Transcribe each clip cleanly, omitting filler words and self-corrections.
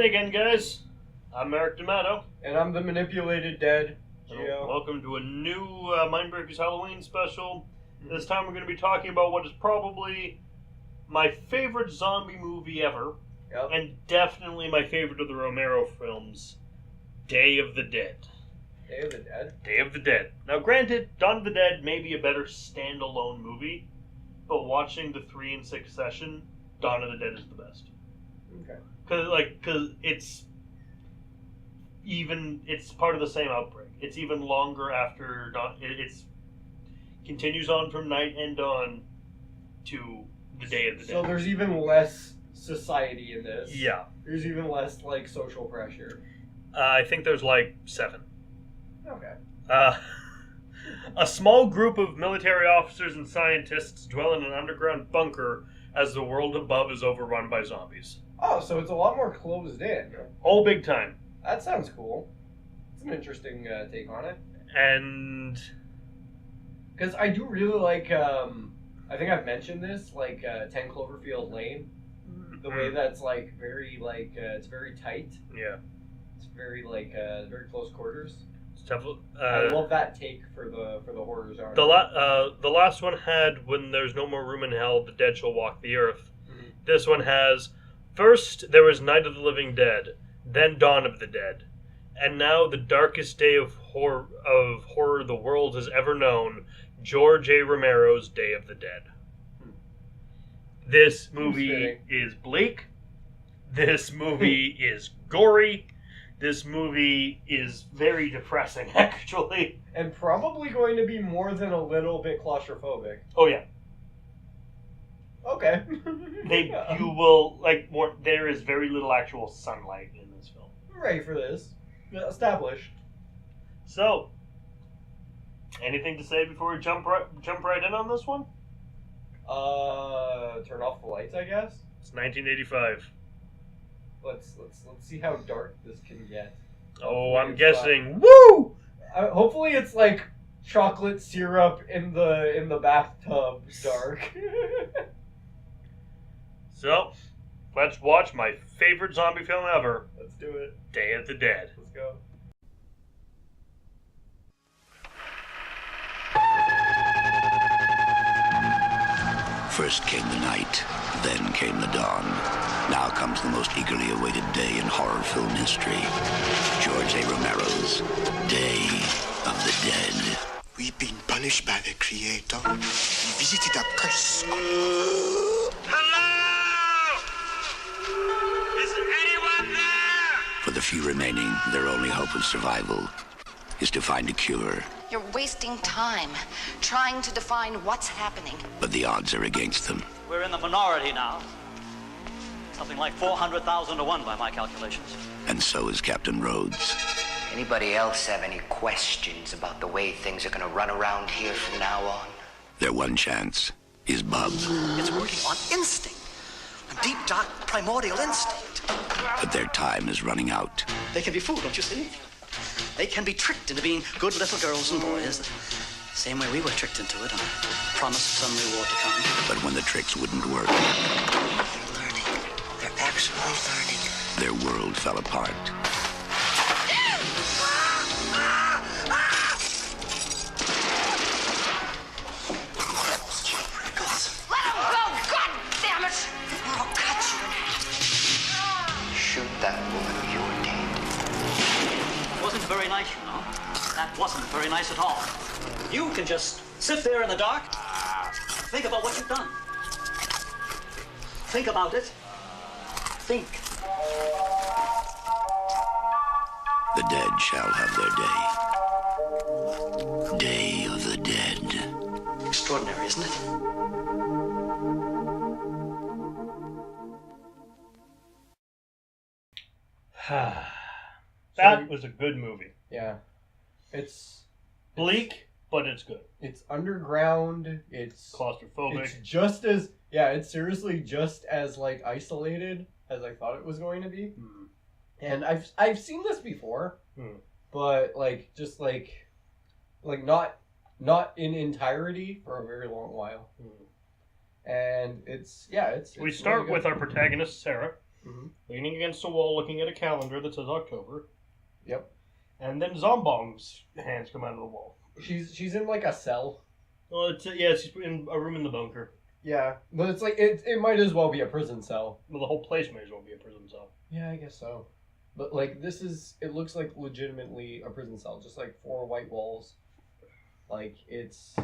in again, guys. I'm Eric D'Amato. And I'm the manipulated dead. Gio. Welcome to a new Mindbreakers Halloween special. This time we're going to be talking about what is probably my favorite zombie movie ever. Yep. And definitely my favorite of the Romero films, Day of the Dead. Day of the Dead? Day of the Dead. Now granted, Dawn of the Dead may be a better standalone movie, but watching the 3 in succession, Dawn of the Dead is the best. Okay. Because it's part of the same outbreak. It's even longer after Dawn. It's continues on from night and dawn to the Day of the Dead. So there's even less society in this. Yeah. There's even less, social pressure. I think there's 7. Okay. A small group of military officers and scientists dwell in an underground bunker as the world above is overrun by zombies. Oh, so it's a lot more closed in. All big time. That sounds cool. It's an interesting take on it. And... Because I do really like, I think I've mentioned this, 10 Cloverfield Lane. The way that's, very, it's very tight. Yeah. It's very, very close quarters. It's tough. I love that take for the horror genre. The last one had, when there's no more room in hell, the dead shall walk the earth. Mm-hmm. This one has, first there was Night of the Living Dead, then Dawn of the Dead, and now the darkest day of horror the world has ever known, George A. Romero's Day of the Dead. This movie is bleak. This movie is gory. This movie is very depressing, actually. And probably going to be more than a little bit claustrophobic. Oh, yeah. Okay. You will, there is very little actual sunlight in this film. I'm ready for this. Established. So, anything to say before we jump right in on this one? Turn off the lights, I guess. It's 1985. Let's see how dark this can get. Oh, I'm guessing. Woo! Hopefully, it's chocolate syrup in the bathtub dark. So, let's watch my favorite zombie film ever. Let's do it. Day of the Dead. Let's go. First came the night, then came the dawn. Now comes the most eagerly awaited day in horror film history. George A. Romero's Day of the Dead. We've been punished by the Creator. We visited a curse. Hello? Is anyone there? For the few remaining, their only hope of survival is to find a cure. You're wasting time trying to define what's happening. But the odds are against them. We're in the minority now. Something like 400,000 to 1 by my calculations. And so is Captain Rhodes. Anybody else have any questions about the way things are going to run around here from now on? Their one chance is Bub. It's working on instinct. A deep, dark, primordial instinct. But their time is running out. They can be fooled, don't you see? They can be tricked into being good little girls and boys. The same way we were tricked into it on the promise of some reward to come. But when the tricks wouldn't work, They're learning. They're actually learning. their world fell apart. Let him go! God damn it! I'll cut you in half. Shoot that woman or you're dead. Wasn't very nice, you know. That wasn't very nice at all. You can just sit there in the dark, think about what you've done. Think about it. Think. The dead shall have their day. Day of the Dead. Extraordinary, isn't it? That was a good movie. Yeah. It's Bleak, but it's good. It's underground. It's Claustrophobic. It's just as it's seriously just as isolated as I thought it was going to be. Hmm. And I've seen this before, but not in entirety for a very long while. And it's We start really with good. our protagonist, Sarah. leaning against a wall, looking at a calendar that says October. Yep. And then Zombong's hands come out of the wall. She's in like a cell. Well, she's in a room in the bunker. Yeah, but it's like it might as well be a prison cell. Well, the whole place may as well be a prison cell. Yeah, I guess so. But like it looks like legitimately a prison cell, just like 4 white walls. Like it's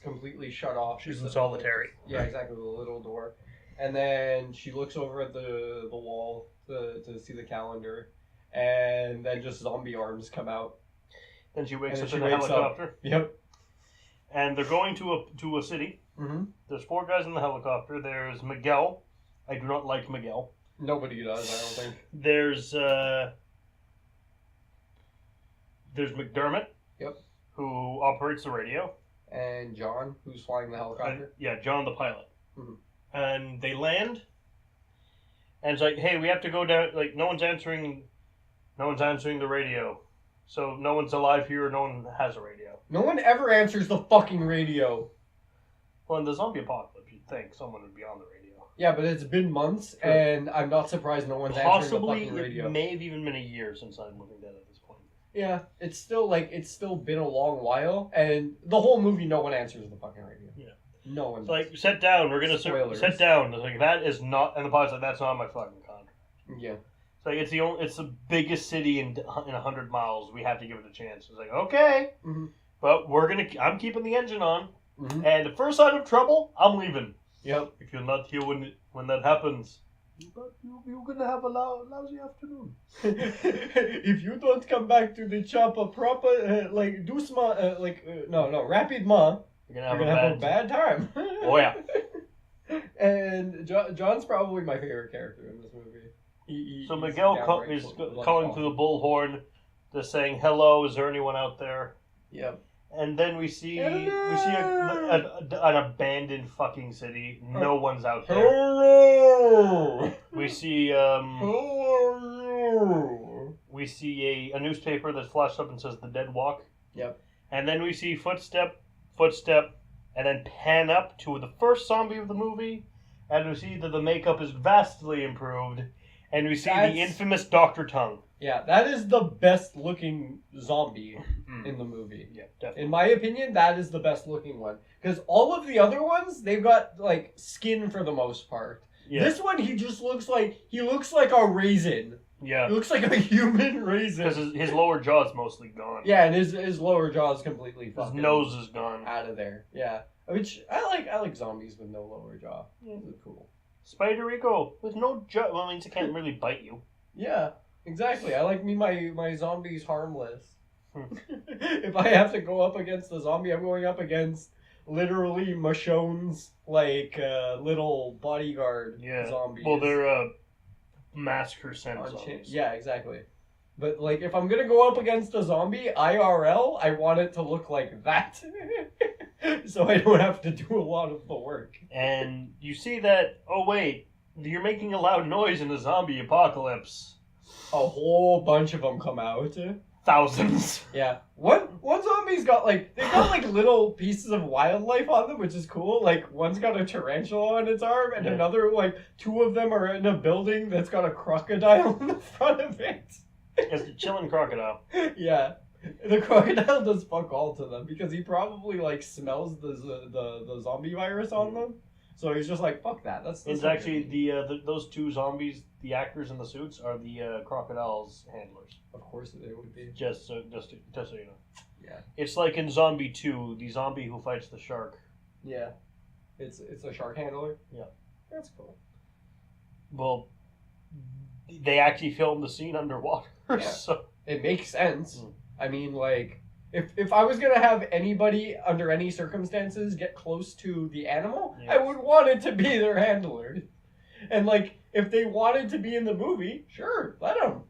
completely shut off. She's in solitary. Yeah, exactly, with a little door. And then she looks over at the wall to see the calendar, and then just zombie arms come out. Then she wakes up in a helicopter. Yep. And they're going to a city. Mm-hmm. There's 4 guys in the helicopter. There's Miguel. I do not like Miguel. Nobody does, I don't think. There's McDermott. Yep. Who operates the radio. And John, who's flying the helicopter. John the pilot. Mm-hmm. And they land. And it's like, hey, we have to go down. Like, no one's answering the radio. So no one's alive here. No one has a radio. No one ever answers the fucking radio. Well, in the zombie apocalypse, you'd think someone would be on the radio. Yeah, but it's been months, Sure. and I'm not surprised no one's answering the fucking radio. It may have even been a year since I'm Living Dead at this point. Yeah, it's still been a long while, and the whole movie, no one answers the fucking radio. Yeah. No one. It's like, sit down. We're gonna sit down. It's like, that is not. And the pilot's like, that's not my fucking contract. Yeah. It's like, it's the biggest city in 100 miles. We have to give it a chance. It's like, okay, but I'm keeping the engine on, and the first sign of trouble, I'm leaving. Yep. If you're not here when that happens, you're gonna have a lousy afternoon. If you don't come back to the chopper proper, rapidement, you're gonna have a bad time. Oh yeah. And John's probably my favorite character in this movie. So Miguel is calling through the bullhorn, just saying, "Hello, is there anyone out there?" Yep. And then we see an abandoned fucking city. No one's out there. Hello. We see we see a newspaper that's flashed up and says "The Dead Walk." Yep. And then we see footstep, and then pan up to the first zombie of the movie, and we see that the makeup is vastly improved, and we see the infamous Dr. Tongue. Yeah, that is the best looking zombie in the movie. Yeah, definitely. In my opinion, that is the best looking one. Because all of the other ones, they've got, like, skin for the most part. Yeah. This one, he looks like a raisin. Yeah. He looks like a human raisin. Because his lower jaw is mostly gone. Yeah, and his lower jaw is completely fucking... His nose is gone. Out of there. Yeah. Which, I like zombies with no lower jaw. Yeah. Those are cool. Spider-Rico with no jaw. Well, it means it can't really bite you. Yeah. Exactly. I like my zombies harmless. If I have to go up against a zombie, I'm going up against literally Michonne's little bodyguard zombies. Well, they're massacre scent zombies. Yeah, exactly. But like, if I'm gonna go up against a zombie IRL, I want it to look like that, so I don't have to do a lot of the work. And you see that? Oh wait, you're making a loud noise in a zombie apocalypse. A whole bunch of them come out. Thousands. Yeah. One zombie's got they've got little pieces of wildlife on them, which is cool. Like one's got a tarantula on its arm, and another 2 of them are in a building that's got a crocodile in the front of it. It's a chilling crocodile. Yeah. The crocodile does fuck all to them because he probably smells the zombie virus on them. So he's just like, fuck that. It's actually those 2 zombies, the actors in the suits, are the crocodile's handlers. Of course they would be. Just so you know. Yeah. It's like in Zombie 2, the zombie who fights the shark. Yeah. It's a shark handler? Yeah. That's cool. Well, they actually filmed the scene underwater. Yeah. So. It makes sense. I mean, if I was going to have anybody, under any circumstances, get close to the animal, I would want it to be their handler. And, if they wanted to be in the movie, sure, let them.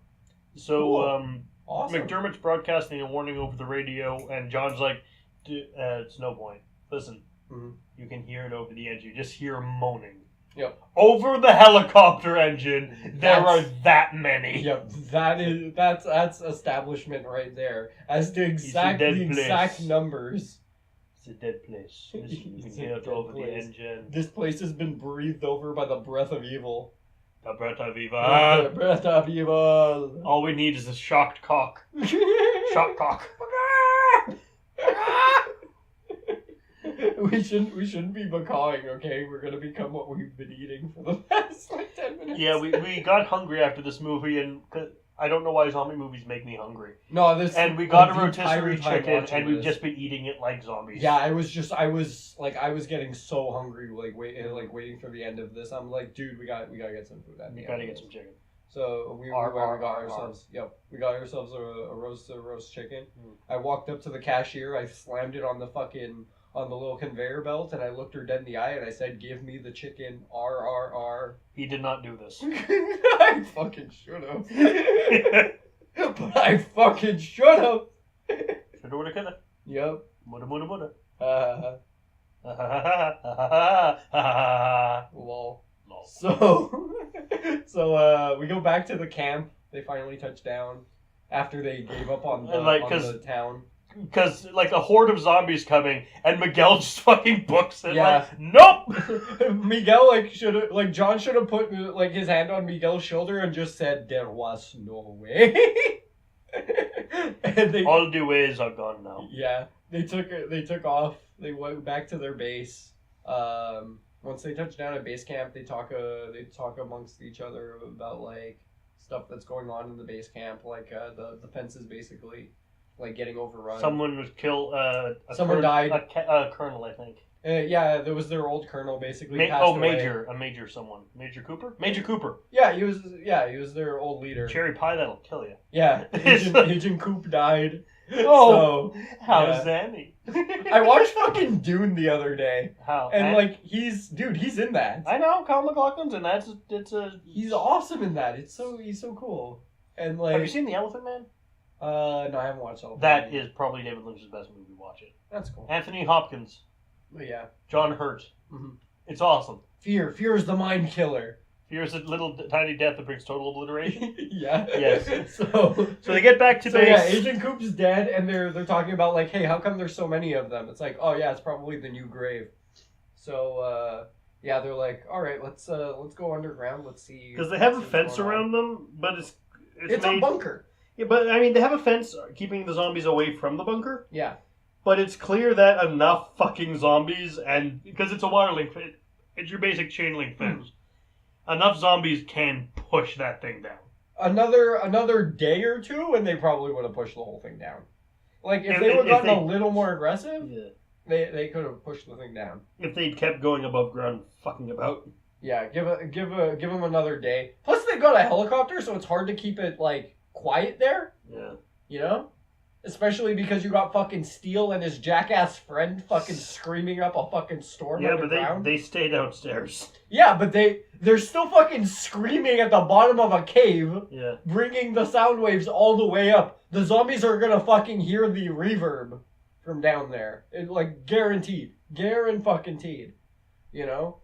So, cool. Awesome. McDermott's broadcasting a warning over the radio, and John's like, it's no point. Listen, you can hear it over the engine. You just hear moaning. Yep. Over the helicopter engine, there are that many. Yep, that's establishment right there. As to exact numbers. It's a dead place. You can hear it over the engine. This place has been breathed over by the breath of evil. The Bretta Viva. Bretta Viva. All we need is a shocked cock. Shock cock. We shouldn't be macawing, okay? We're gonna become what we've been eating for the past 10 minutes. Yeah, we got hungry after this movie, and I don't know why zombie movies make me hungry. No, and we got a rotisserie chicken, and we've just been eating it like zombies. Yeah, I was getting so hungry, waiting for the end of this. I'm like, dude, we gotta get some food. We gotta get some chicken. So we got ourselves a roast chicken. I walked up to the cashier, I slammed it on the little conveyor belt, and I looked her dead in the eye, and I said, "Give me the chicken, RRR." He did not do this. I fucking should have. But I fucking should have. Shoulda, woulda, coulda. Yep. Woulda, woulda, woulda. Lol. So we go back to the camp. They finally touch down after they gave up on the town. Because, like, a horde of zombies coming, and Miguel just fucking books it. Yeah. Like, nope! Miguel, John should have put, his hand on Miguel's shoulder and just said, "There was no way." And all the ways are gone now. Yeah. They took off. They went back to their base. Once they touch down at base camp, they talk amongst each other about, like, stuff that's going on in the base camp, like, the fences basically, like, getting overrun. Someone was killed. Someone died. A colonel, I think. Yeah, there was their old colonel basically. Major someone. Major Cooper. Yeah, he was their old leader. Cherry pie, that'll kill you. Yeah, Agent Coop died. Oh, so, how's that? I watched fucking Dune the other day. How? And he's in that. I know, Kyle MacLachlan's in that. He's awesome in that. He's so cool. And like, have you seen The Elephant Man? No, I haven't watched Elephant Man. That is probably David Lynch's best movie. Watch it. That's cool. Anthony Hopkins. Yeah. John Hurt. Mm-hmm. It's awesome. Fear is the mind killer. Fear is a little tiny death that brings total obliteration. Yeah. Yes. So they get back to base. Yeah, Agent Coop's dead, and they're talking about, like, hey, how come there's so many of them? It's like, oh yeah, it's probably the new grave. So yeah, they're like, all right, let's go underground. Let's see. Because they have a fence around them, but it's a bunker. Yeah, but I mean, they have a fence keeping the zombies away from the bunker. Yeah. But it's clear that enough fucking zombies, and because it's a wire link, it's your basic chain link fence. Enough zombies can push that thing down. Another day or two, and they probably would have pushed the whole thing down. Like, if they would have gotten a little more aggressive, yeah, they could have pushed the thing down. If they'd kept going above ground, fucking about. Yeah, give them another day. Plus, they got a helicopter, so it's hard to keep it, like, quiet there. Yeah. You know? Especially because you got fucking Steele and his jackass friend fucking screaming up a fucking storm underground. Yeah, but they stay downstairs. Yeah, but they're still fucking screaming at the bottom of a cave. Yeah. Bringing the sound waves all the way up. The zombies are gonna fucking hear the reverb from down there. Like, guaranteed. Guaranteed. You know?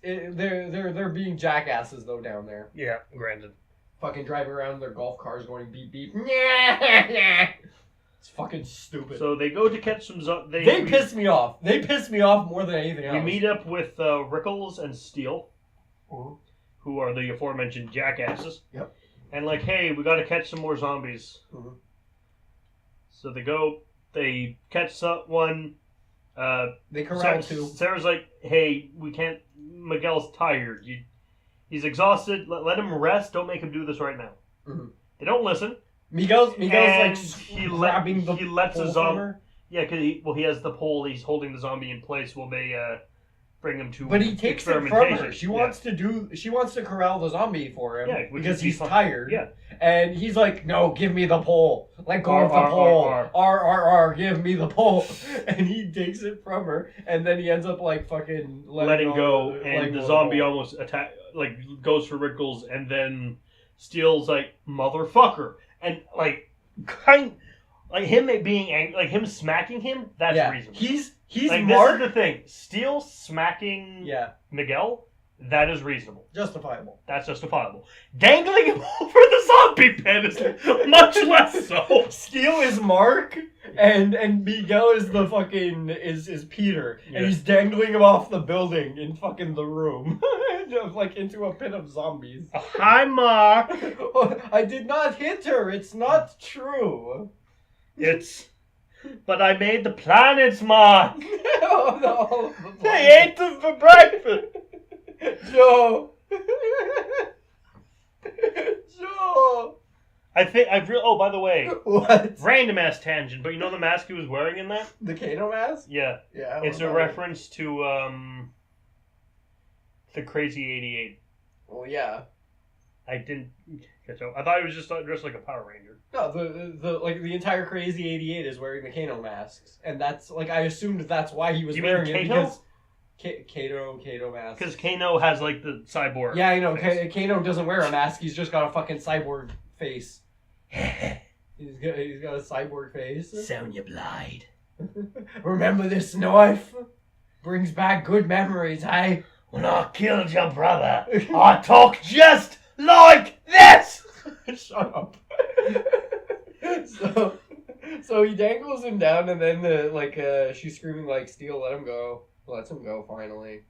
They're being jackasses though down there. Yeah, granted. Fucking driving around in their golf cars going beep beep. It's fucking stupid. So they go to catch some They piss me off. They piss me off more than anything else. We meet up with Rickles and Steele, who are the aforementioned jackasses. Yep. And like, hey, we got to catch some more zombies. Mm-hmm. So they catch one. They corral two. Sarah's like, hey, we can't. Miguel's tired. He's exhausted. Let him rest. Don't make him do this right now. Mm-hmm. They don't listen. Miguel's like grabbing the lets a zombie. Yeah, because he has the pole. He's holding the zombie in place while they bring him to. But he takes it from her. She wants to corral the zombie for him. Yeah, because he's tired. Yeah, and he's like, no, give me the pole. Let go of the pole. Give me the pole. And he takes it from her, and then he ends up like fucking letting go, and the zombie almost goes for Rickles, and then Steele's like, motherfucker, and like him being angry, like him smacking him. That's reasonable. He's like, Mark. This is the thing. Steele smacking Miguel. That is reasonable. Justifiable. That's justifiable. Dangling him over the zombie pen is much less so. Steele is Mark, and Miguel is the fucking is Peter, and he's dangling him off the building in fucking the room, like into a pit of zombies. Hi, Mark. Oh, I did not hit her. It's not true. But I made the planets, Mark. Oh no! They ate them for breakfast. Joe. Joe. Oh, by the way. What? Random ass tangent, but you know the mask he was wearing in that? The Kano mask? Yeah. Yeah. It's a reference to the Crazy 88. Well, yeah. I didn't catch up. I thought he was just dressed like a Power Ranger. No, the entire Crazy 88 is wearing the Kano masks, and that's like I assumed that's why he was wearing it because Kato mask. Because Kano has like the cyborg. Yeah, I know. Kano doesn't wear a mask. He's just got a fucking cyborg face. he's got a cyborg face. Sonya Blade. Remember this knife? Brings back good memories, hey? When I killed your brother, I talked just like this. Shut up. So he dangles him down, and then she's screaming like, "Steele, let him go." Lets him go finally,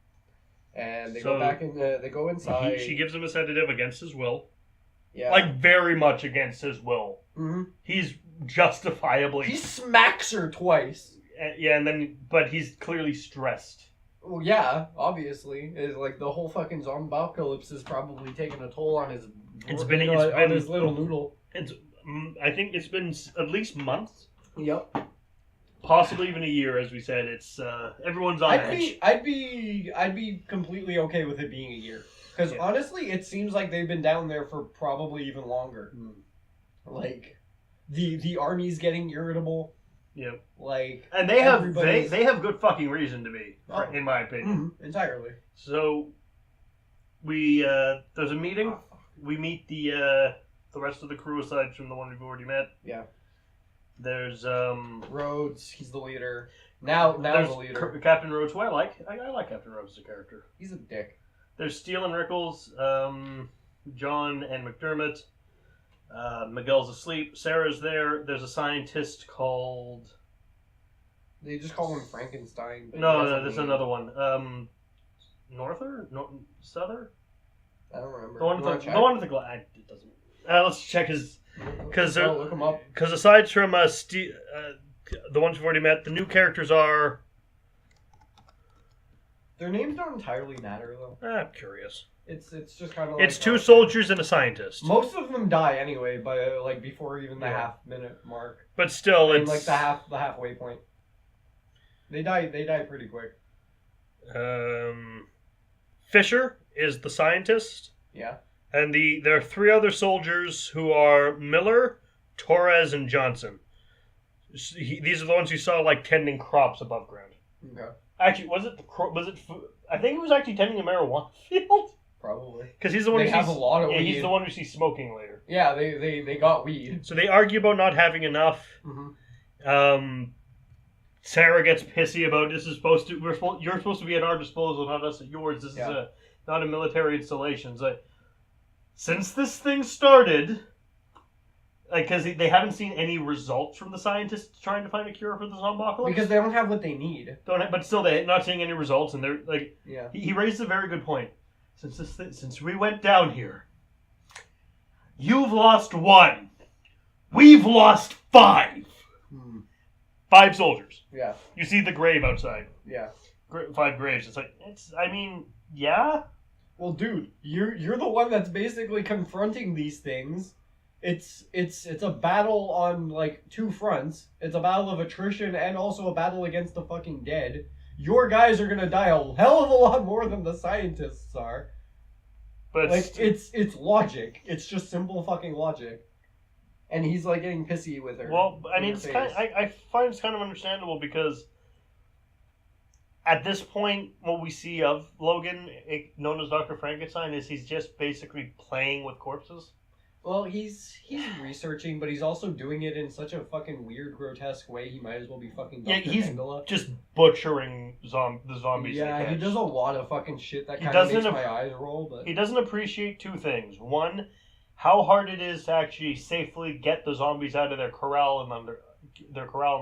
and they go back in. They go inside. She gives him a sedative against his will. Yeah, like very much against his will. Mm-hmm. He's justifiably. He smacks her twice. Yeah, but he's clearly stressed. Well, yeah, obviously, is like the whole fucking zombie-apocalypse has probably taken a toll on his. It's been his little noodle. I think it's been at least months. Yep. Possibly even a year, as we said. It's everyone's on edge. I'd be completely okay with it being a year, because honestly, it seems like they've been down there for probably even longer. Like, the army's getting irritable. Yep. Like, and they have good fucking reason to be, in my opinion. Entirely. So, there's a meeting. We meet the rest of the crew aside from the one we've already met. Yeah. There's Rhodes. He's the leader. Now the leader. Captain Rhodes, who I like. I like Captain Rhodes as a character. He's a dick. There's Steele and Rickles, John and McDermott. Miguel's asleep. Sarah's there. There's a scientist called. They just call him Frankenstein. No, there's another one. Norther? Souther? I don't remember. The one with the glass. It doesn't. Let's check his. Look him up. Because aside from the ones we've already met, the new characters are. Their names don't entirely matter though. I'm curious. It's just kind of. It's two soldiers and a scientist. Most of them die anyway, by before even the half-minute mark. But still, it's like the halfway point. They die pretty quick. Fisher is the scientist. Yeah. And there are three other soldiers who are Miller, Torres, and Johnson. These are the ones you saw like tending crops above ground. Okay. Actually, I think it was actually tending a marijuana field. Probably. Because he's the one. They have a lot of weed. He's the one we see smoking later. Yeah, they got weed. So they argue about not having enough. Mm-hmm. Sarah gets pissy about this is supposed to. You're supposed to be at our disposal, not us at yours. This is not a military installation. So, since this thing started, because they haven't seen any results from the scientists trying to find a cure for the zombocalypse. Because they don't have what they need. But still, they're not seeing any results, and they're like. Yeah. He raised a very good point. Since we went down here, you've lost 1. We've lost 5. 5 soldiers. Yeah. You see the grave outside. Yeah. 5 graves. Yeah. Well, dude, you're the one that's basically confronting these things. It's a battle on like 2 fronts. It's a battle of attrition and also a battle against the fucking dead. Your guys are gonna die a hell of a lot more than the scientists are. But like it's logic. It's just simple fucking logic. And he's like getting pissy with her. Well, I mean, it's kind of, I find it's kind of understandable because at this point, what we see of Logan, known as Dr. Frankenstein, is he's just basically playing with corpses. Well, he's researching, but he's also doing it in such a fucking weird, grotesque way. He might as well be fucking Dr. he's Mengele. just butchering the zombies. Yeah, he does a lot of fucking shit that kind of makes my eyes roll. But he doesn't appreciate two things. One, how hard it is to actually safely get the zombies out of their corral in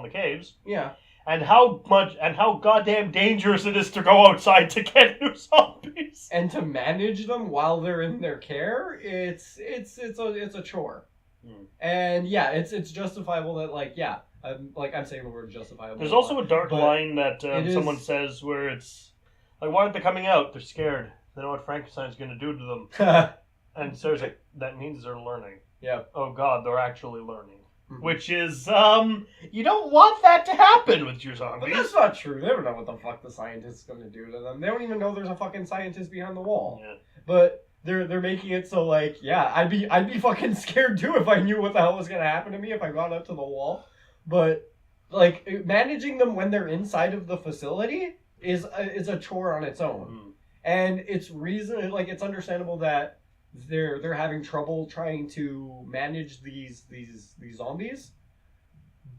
the caves. Yeah. And how goddamn dangerous it is to go outside to get new zombies. And to manage them while they're in their care, it's a chore. And yeah, it's justifiable that I'm saying the word justifiable. There's also a dark line that someone says where it's like, why aren't they coming out? They're scared. They know what Frankenstein's going to do to them. And Sarah's like, that means they're learning. Yeah. Oh God, they're actually learning. Which is, you don't want that to happen with your zombies. But that's not true. They don't know what the fuck the scientist's gonna do to them. They don't even know there's a fucking scientist behind the wall. Yeah. But they're making it so I'd be fucking scared too if I knew what the hell was gonna happen to me if I got up to the wall. But managing them when they're inside of the facility is a chore on its own. And it's it's understandable that they're having trouble trying to manage these zombies,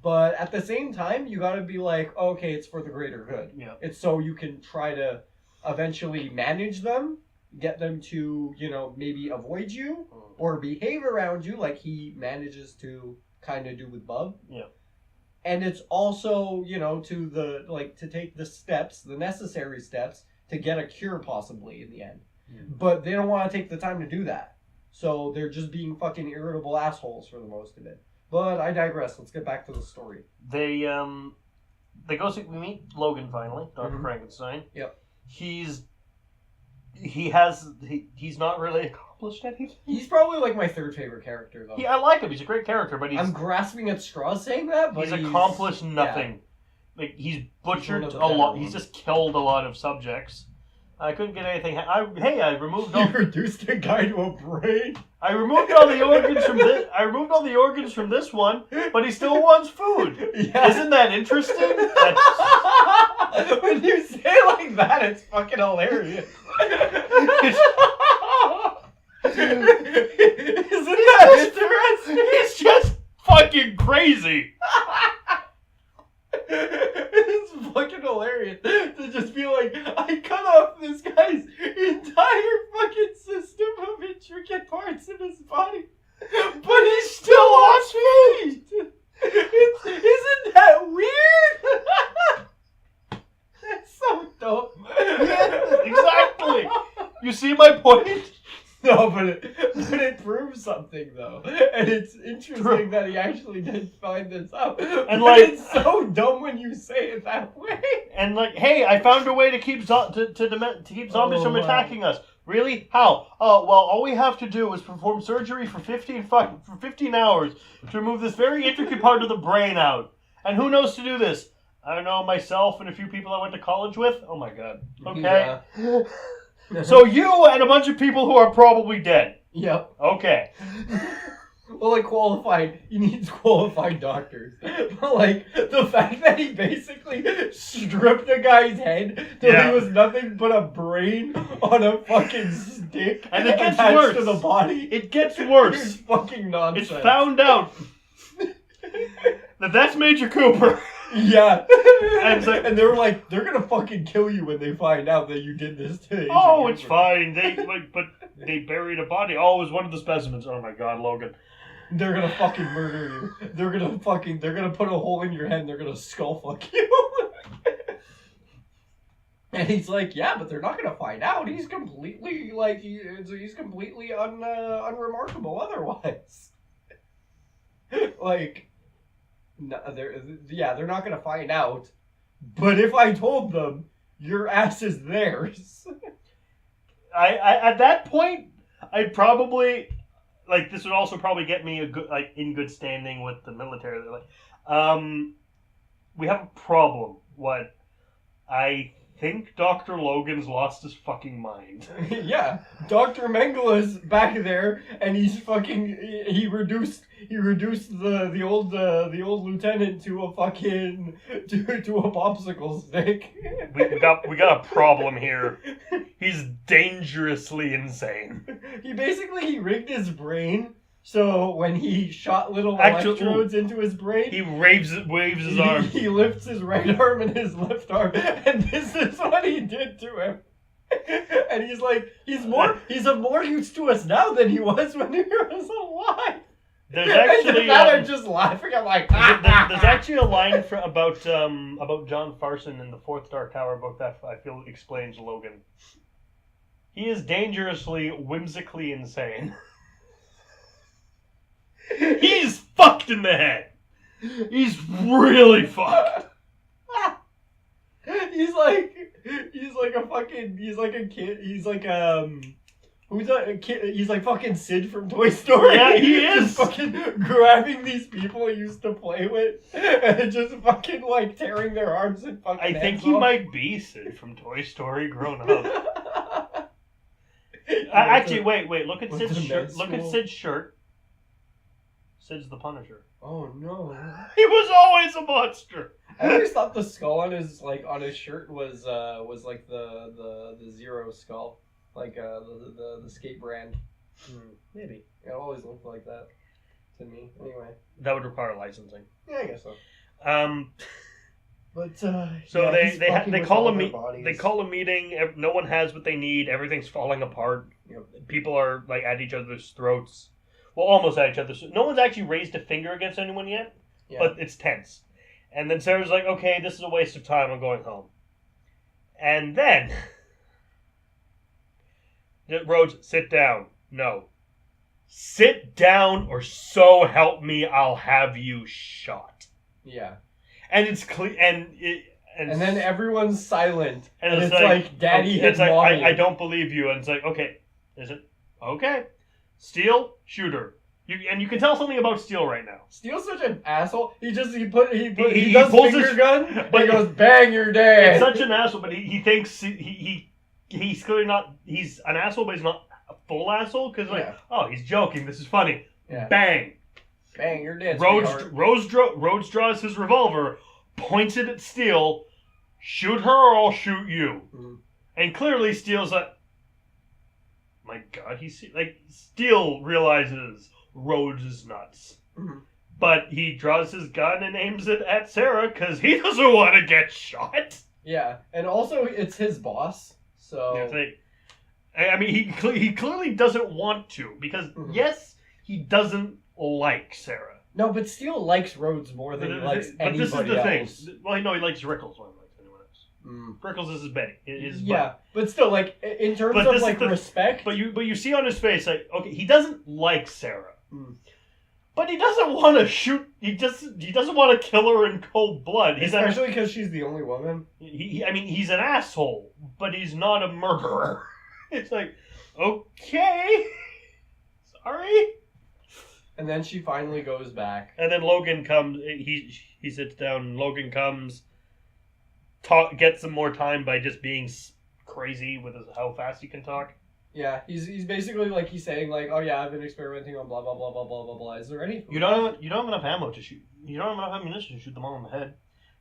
but at the same time you gotta be like, okay, it's for the greater good. Yeah. It's so you can try to eventually manage them, get them to maybe avoid you or behave around you like he manages to kind of do with Bub. Yeah. And it's also to take the necessary steps to get a cure possibly in the end. But they don't want to take the time to do that. So they're just being fucking irritable assholes for the most of it. But I digress. Let's get back to the story. They go see, we meet Logan finally, Dr. Frankenstein. Yep. He's not really accomplished anything. He's probably my third favorite character though. I like him. He's a great character, but I'm grasping at straws saying that, but he's accomplished nothing. Yeah. He's butchered a lot. He's just killed a lot of subjects. I couldn't get anything. I removed all. You reduced a guy to a brain. I removed all the organs from this. I removed all the organs from this one, but he still wants food. Yeah. Isn't that interesting? When you say it like that, it's fucking hilarious. Isn't that interesting? It's just fucking crazy. It's fucking hilarious to just be like, I cut off this guy's entire fucking system of intricate parts in his body, but he still wants food. Isn't that weird? That's so dumb. Yeah, exactly. You see my point? No, but it proves something though, and it's interesting that he actually did find this out. And it's so dumb when you say it that way. And hey, I found a way to keep keep zombies from attacking us. Really? How? Oh, well, all we have to do is perform surgery for 15 hours to remove this very intricate part of the brain out. And who knows to do this? I don't know, myself and a few people I went to college with. Oh my God. Okay. Yeah. So you and a bunch of people who are probably dead. Yep. Okay. Well, he needs qualified doctors. But, the fact that he basically stripped a guy's head till he was nothing but a brain on a fucking stick and it gets attached worse. To the body. It gets worse. It's fucking nonsense. It's found out that's Major Cooper. Yeah. And they were like, they're gonna fucking kill you when they find out that you did this to Oh, it's fine. But they buried a body. Oh, it was one of the specimens. Oh my God, Logan. They're gonna fucking murder you. They're gonna put a hole in your head and they're gonna skull fuck you. And he's like, yeah, but they're not gonna find out. He's completely he's completely unremarkable otherwise. No, they're not gonna find out. But if I told them, your ass is theirs. I at that point, I'd probably this would also probably get me a good in good standing with the military. They're we have a problem. What I think Dr. Logan's lost his fucking mind. Yeah, Dr. Mengele's back there, and he's fucking. He reduced the old lieutenant to a fucking to a popsicle stick. We got a problem here. He's dangerously insane. He rigged his brain So when he shot little electrodes into his brain, he waves his arm. He lifts his right arm and his left arm, and this is what he did to him. And he's like, he's of more use to us now than he was when he was alive. There's actually I'm just laughing. I'm like, there's actually a line about John Farson in the Fourth Dark Tower book that I feel explains Logan. He is dangerously, whimsically insane. He's fucked in the head. He's really fucked. He's like a kid. He's like who's a kid? He's like fucking Sid from Toy Story. Yeah, he is. Just fucking grabbing these people he used to play with and just fucking like tearing their arms and fucking. I think he might be Sid from Toy Story grown up. Actually, wait. Look at Sid's shirt. Look at Sid's shirt. Sid's the Punisher. Oh no! He was always a monster. I always thought the skull on his shirt was like the Zero skull, like the skate brand. Maybe it always looked like that to me. Anyway, that would require licensing. Yeah, I guess so. But so yeah, they call a meeting. No one has what they need. Everything's falling apart. Yep. People are like at each other's throats. Well, almost at each other's. No one's actually raised a finger against anyone yet, but it's tense. And then Sarah's like, "Okay, this is a waste of time. I'm going home." And then Rhodes, sit down. No, sit down, or so help me, I'll have you shot. Yeah. And it's clear, and then everyone's silent, and it's like Daddy hit mommy. I don't believe you, and it's like, okay, is it okay? Steel, shooter. You can tell something about Steel right now. Steel's such an asshole. He does pulls finger his gun, but he goes, bang, you're dead. It's such an asshole, but he thinks he's clearly not. He's an asshole, but he's not a full asshole because oh, he's joking. This is funny. Yeah. Bang. Bang, you're dead. Rhodes draws his revolver, points it at Steel. Shoot her or I'll shoot you. Mm-hmm. And clearly Steel's like, my God, Steel realizes Rhodes is nuts. Mm-hmm. But he draws his gun and aims it at Sarah because he doesn't want to get shot. Yeah, and also it's his boss, so... I mean, he clearly doesn't want to because, yes, he doesn't like Sarah. No, but Steel likes Rhodes more than he likes anybody else. But this is the thing. Well, he likes Rickles more than he likes anyone else. Rickles is his Betty. But still, like, in terms of, like, respect... But you see on his face, like, okay, he doesn't like Sarah. But he doesn't want to shoot... He doesn't want to kill her in cold blood. Especially because she's the only woman. I mean, he's an asshole, but he's not a murderer. It's like, okay... Sorry? And then she finally goes back. And then Logan comes. He sits down. And Logan comes. Gets some more time by just being crazy with how fast he can talk. Yeah, he's basically like he's saying like, oh yeah, I've been experimenting on blah blah blah blah blah blah blah. Is there any? You don't have enough ammo to shoot. You don't have enough ammunition to shoot them all in the head.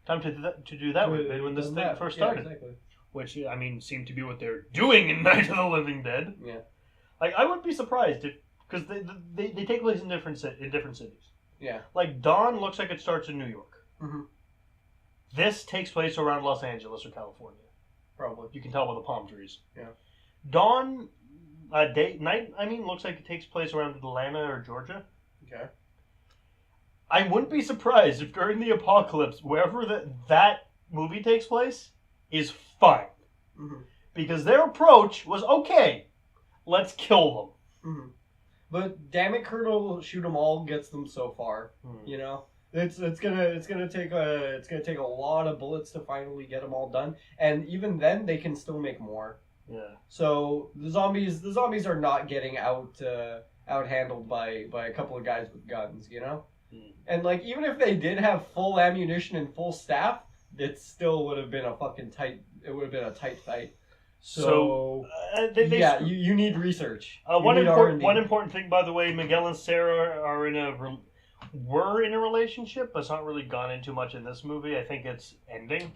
Time to do that when this thing first started. Yeah, exactly. Which I mean seemed to be what they're doing in Night of the Living Dead. Yeah. Like I wouldn't be surprised if. Because they take place in different cities. Yeah. Like, Dawn looks like it starts in New York. Mm-hmm. This takes place around Los Angeles or California. Probably. You can tell by the palm trees. Yeah. Dawn, night, looks like it takes place around Atlanta or Georgia. Okay. I wouldn't be surprised if during the apocalypse, wherever that movie takes place, is fine. Mm-hmm. Because their approach was, okay, let's kill them. Mm-hmm. But damn it, Colonel Shoot 'em all gets them so far. You know, it's gonna take a lot of bullets to finally get them all done, and even then they can still make more. Yeah. So the zombies are not getting out handled by a couple of guys with guns, you know. And like even if they did have full ammunition and full staff, it still would have been a fucking tight. It would have been a tight fight. So you need research. One important thing, by the way, Miguel and Sarah were in a relationship, but it's not really gone into much in this movie. I think it's ending.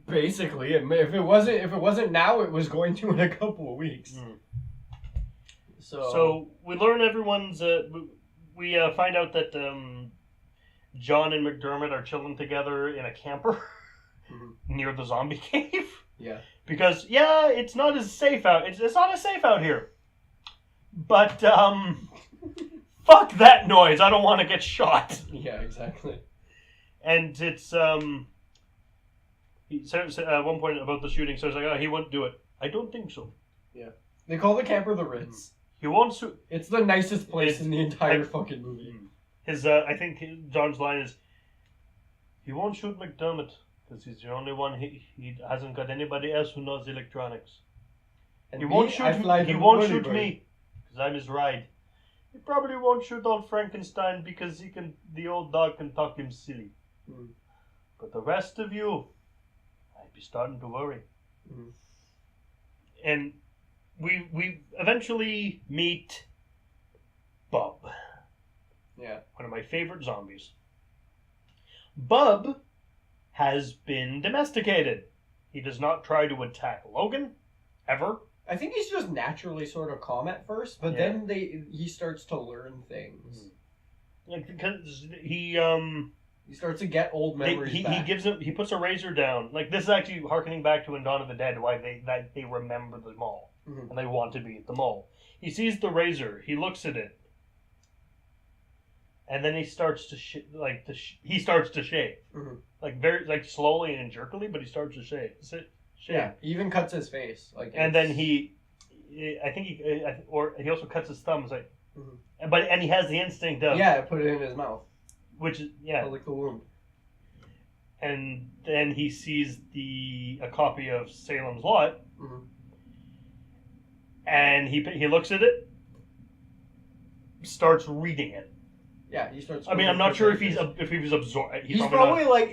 Basically, if it wasn't now, it was going to in a couple of weeks. So we learn everyone's. we find out that John and McDermott are chilling together in a camper near the zombie cave. Yeah. Because it's not as safe out. It's not as safe out here. But fuck that noise. I don't want to get shot. Yeah, exactly. And it's he says at one point about the shooting. So it's like, he wouldn't do it. I don't think so. Yeah. They call the camper the Ritz. He won't shoot. It's the nicest place in the entire fucking movie. His I think John's line is, he won't shoot McDermott because he's the only one. He hasn't got anybody else who knows electronics. And he won't shoot. He won't shoot me because I'm his ride. He probably won't shoot old Frankenstein because the old dog can talk him silly. But the rest of you, I'd be starting to worry. And we eventually meet Bub. Yeah. One of my favorite zombies. Bub has been domesticated. He does not try to attack Logan, ever. I think he's just naturally sort of calm at first, but then he starts to learn things. Like, because he starts to get old memories back. He puts a razor down. Like, this is actually harkening back to in Dawn of the Dead, why they remember the mall and they want to be at the mall. He sees the razor. He looks at it, and then he starts to shave. Like slowly and jerkily, but he starts to shave. Yeah, he even cuts his face. And then he also cuts his thumbs. Like, and he has the instinct of put it in his mouth. Which is like the wound. And then he sees a copy of Salem's Lot, and he looks at it, starts reading it. Yeah, he starts. I mean, I'm not sure if he was absorbed. He's probably like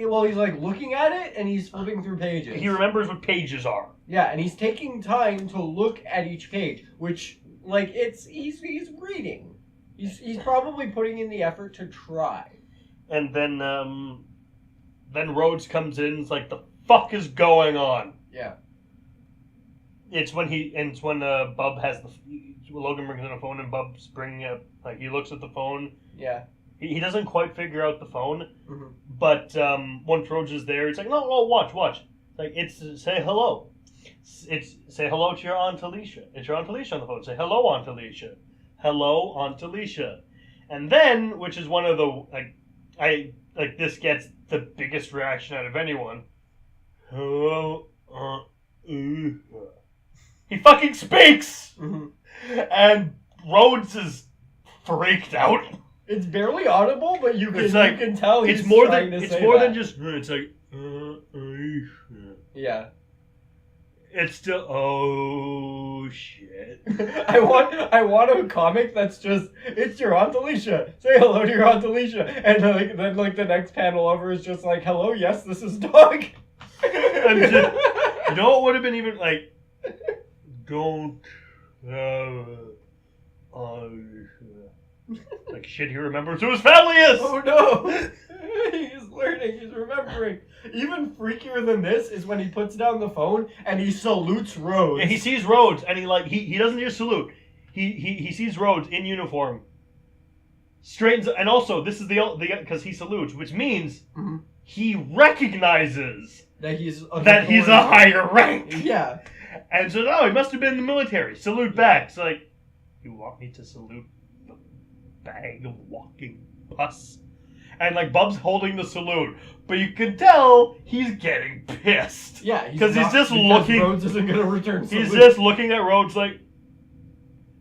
looking at it and he's flipping through pages. He remembers what pages are. Yeah, and he's taking time to look at each page, which he's reading. He's probably putting in the effort to try. And then Rhodes comes in. It's like, the fuck is going on? Yeah. It's when Bub has Logan brings in a phone and Bub's bringing up, like, he looks at the phone. Yeah. He doesn't quite figure out the phone, but once Rhodes is there, it's like, no, watch. Like, it's say hello. It's say hello to your Aunt Alicia. It's your Aunt Alicia on the phone. Say hello, Aunt Alicia. Hello, Aunt Alicia. And then, which is one of the, this gets the biggest reaction out of anyone. Hello, Aunt Alicia. He fucking speaks! And Rhodes is freaked out. It's barely audible, but you can tell he's it's more trying than to it's say more that. than just it's like yeah. It's still oh shit. I want a comic that's just it's your Aunt Alicia. Say hello to your Aunt Alicia, and then the next panel over is just like hello, yes, this is Doug. And just, you know what would have been even like don't. Like shit, he remembers who his family is! Oh no! He's learning, he's remembering. Even freakier than this is when he puts down the phone and he salutes Rhodes. Yeah, he sees Rhodes and he doesn't just salute. He sees Rhodes in uniform. Straightens, and also this is the because he salutes, which means he recognizes that he's a higher rank. Yeah. And so he must have been in the military. Salute back. It's like, you want me to salute the bag of walking pus? And like Bub's holding the salute, but you can tell he's getting pissed. Yeah, because he's just looking. Rhodes isn't gonna return salute. He's just looking at Rhodes like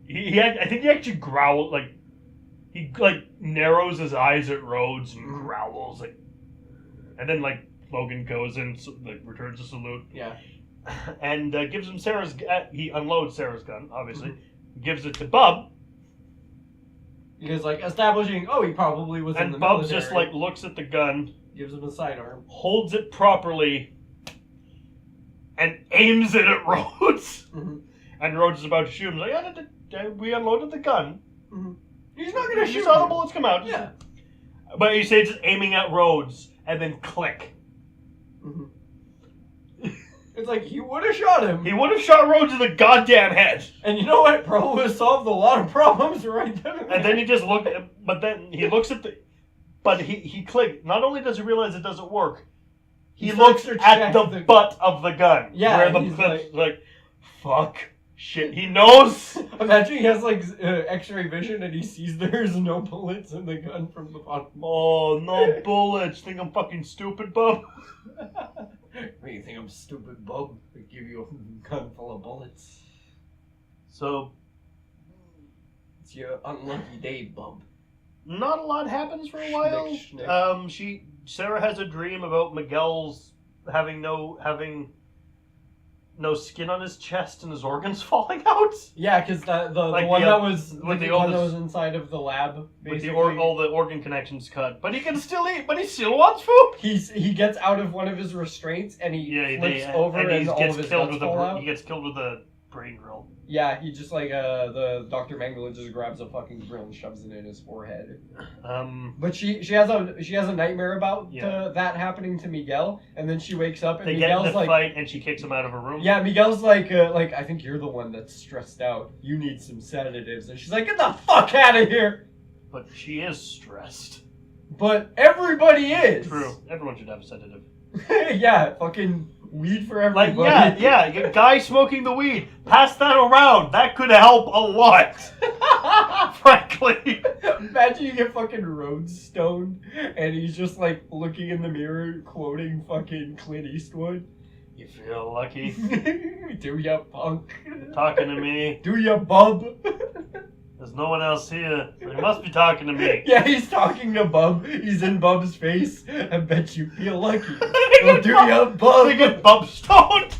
I think he actually growled like he narrows his eyes at Rhodes and growls like, and then like Logan goes and returns the salute. Yeah. And gives him Sarah's. He unloads Sarah's gun, obviously. Gives it to Bub. Because, establishing, he probably was in the Bub military. just, looks at the gun. Gives him a sidearm. Holds it properly. And aims it at Rhodes. And Rhodes is about to shoot him. He's like, we unloaded the gun. He's not going to shoot. You saw the bullets come out. Yeah. But you say just aiming at Rhodes. And then click. It's like, he would have shot him. He would have shot Rhodes in the goddamn head. And you know what? Probably would have solved a lot of problems right then. And then he just looked, but then he looks at the, but he clicked. Not only does he realize it doesn't work, he looks at the butt of the gun. Yeah, where the he's like, fuck, shit, he knows. Imagine he has like X-ray vision and he sees there's no bullets in the gun from the bottom. Oh, no bullets. Think I'm fucking stupid, bub? What, you think I'm stupid, bub? I give you a gun full of bullets. So, it's your unlucky day, bub. Not a lot happens for a while. Schnick. Sarah has a dream about Miguel's having no skin on his chest and his organs falling out. Yeah, because the one that was inside of the lab, basically. With all the organ connections cut, but he can still eat. But he still wants food. He gets out of one of his restraints and he flips over and all of his guts fall out. He gets killed with a brain drill. Yeah, he just like the Dr. Mengele just grabs a fucking drill and shoves it in his forehead. But she has a nightmare about that happening to Miguel, and then she wakes up and Miguel's like fight and she kicks him out of her room. Yeah, Miguel's like I think you're the one that's stressed out. You need some sedatives, and she's like, get the fuck out of here. But she is stressed. But everybody is. True. Everyone should have a sedative. Yeah, fucking weed for everybody. Like, yeah, guy smoking the weed. Pass that around. That could help a lot. Frankly. Imagine you get fucking Rhodes stoned and he's just like looking in the mirror quoting fucking Clint Eastwood. You feel lucky? Do ya, punk? Talking to me? Do ya, bub? There's no one else here. So he must be talking to me. Yeah, he's talking to Bub. He's in Bub's face. I bet you feel lucky. Well, do ya, Bub? They get Bub stoned.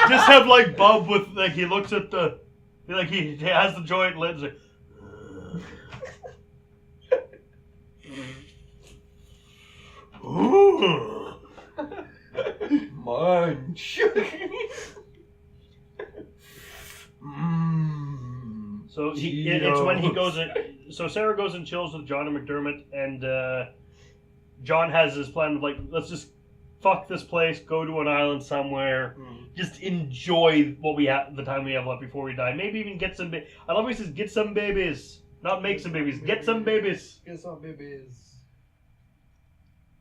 Just have like Bub with like he looks at the like he has the joint lit. Like, ooh. Munch. So it's when he goes in. So Sarah goes and chills with John and McDermott, and John has his plan of like, let's just fuck this place, go to an island somewhere, just enjoy what we have, the time we have left before we die. Maybe even get some. I love how he says, "Get some babies," not make some babies. Get some babies. Get some babies.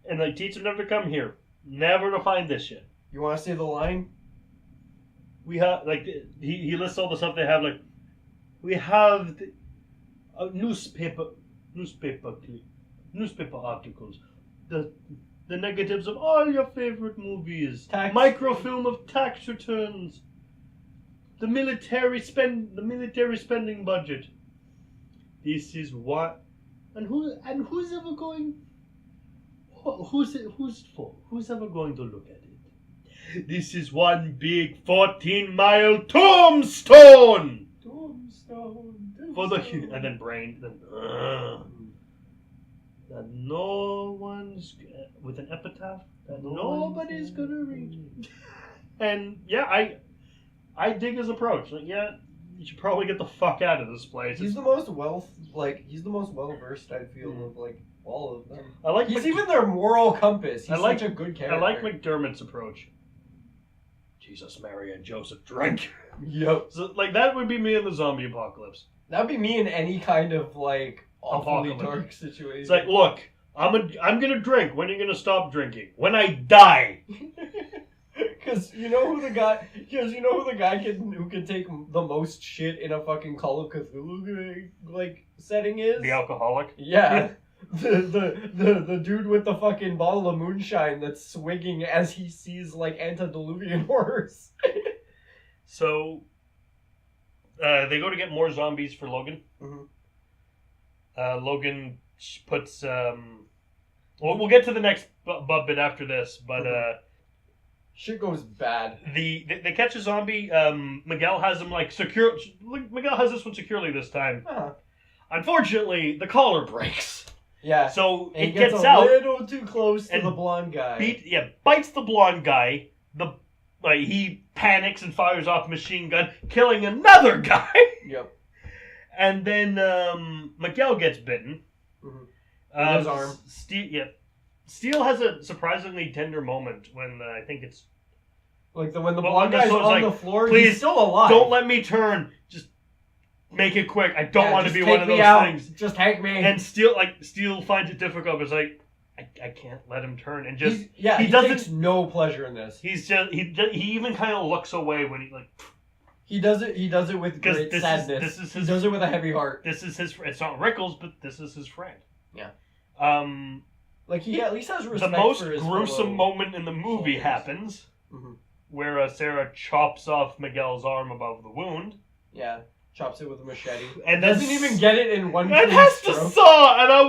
And like, teach them never to come here, never to find this shit. You want to say the line? We have like he lists all the stuff they have like. We have newspaper articles, the negatives of all your favorite movies, microfilm of tax returns, the military spending budget. This is what, who's ever going? Who's it for? Who's ever going to look at it? This is one big 14-mile tombstone. For the and then brain, then that no one's with an epitaph that nobody's gonna read. And yeah, I dig his approach. Like, yeah, you should probably get the fuck out of this place. He's the most well versed. I feel of like all of them. I like he's even their moral compass. He's such a good character. I like McDermott's approach. Jesus, Mary, and Joseph drink. Yep. So, like, that would be me in the zombie apocalypse. That'd be me in any kind of, like, awfully dark situation. It's like, look, I'm gonna drink. When are you gonna stop drinking? When I die. Because you know who the guy who can take the most shit in a fucking Call of Cthulhu, like, setting is? The alcoholic? Yeah. The dude with the fucking bottle of moonshine that's swigging as he sees like antediluvian horrors. So they go to get more zombies for Logan. Mm-hmm. Logan puts we'll get to the next bub bit after this, but shit goes bad. They catch a zombie. Miguel has him like secure. Miguel has this one securely this time. Unfortunately, the collar breaks. Yeah. So and it gets out a little too close to the blonde guy. Bites the blonde guy. He panics and fires off a machine gun, killing another guy. Yep. And then Miguel gets bitten. Mm-hmm. His arm. Steel has a surprisingly tender moment when I think it's Like when the Well, blonde the guy's soldier's on like, the floor, "Please, he's still alive. Don't let me turn. Just make it quick. I don't want to just be take one of me those out. things." Just take me. And Steel finds it difficult. But it's like, I can't let him turn. And just he takes no pleasure in this. He's just he even kind of looks away when he like. He does it with great sadness. He does it with a heavy heart. This is his. It's not Rickles, but this is his friend. Yeah. Like he at least has respect. The most for his gruesome moment in the movie happens, where Sarah chops off Miguel's arm above the wound. Yeah, chops it with a machete, and doesn't even get it in one. And has to saw, and I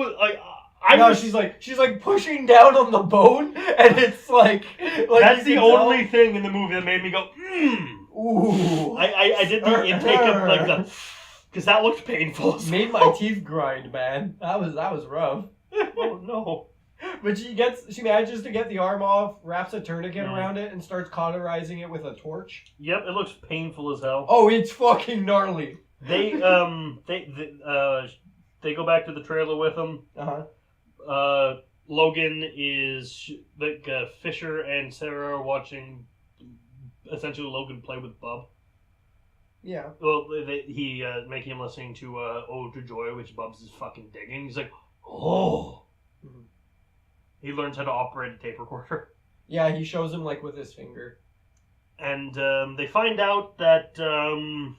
was like, she's like pushing down on the bone, and it's like that's the only thing in the movie that made me go, ooh. I did the intake of like the, because that looked painful. Made my teeth grind, man. That was rough. Oh no. But she manages to get the arm off, wraps a tourniquet around it, and starts cauterizing it with a torch. Yep, it looks painful as hell. Oh, it's fucking gnarly. They go back to the trailer with him. Logan is like Fisher and Sarah are watching essentially Logan play with Bub. Yeah. Well, he making him listening to "Ode to Joy," which Bubs is fucking digging. He's like, oh. Mm-hmm. He learns how to operate a tape recorder. Yeah, he shows him like with his finger. And they find out that the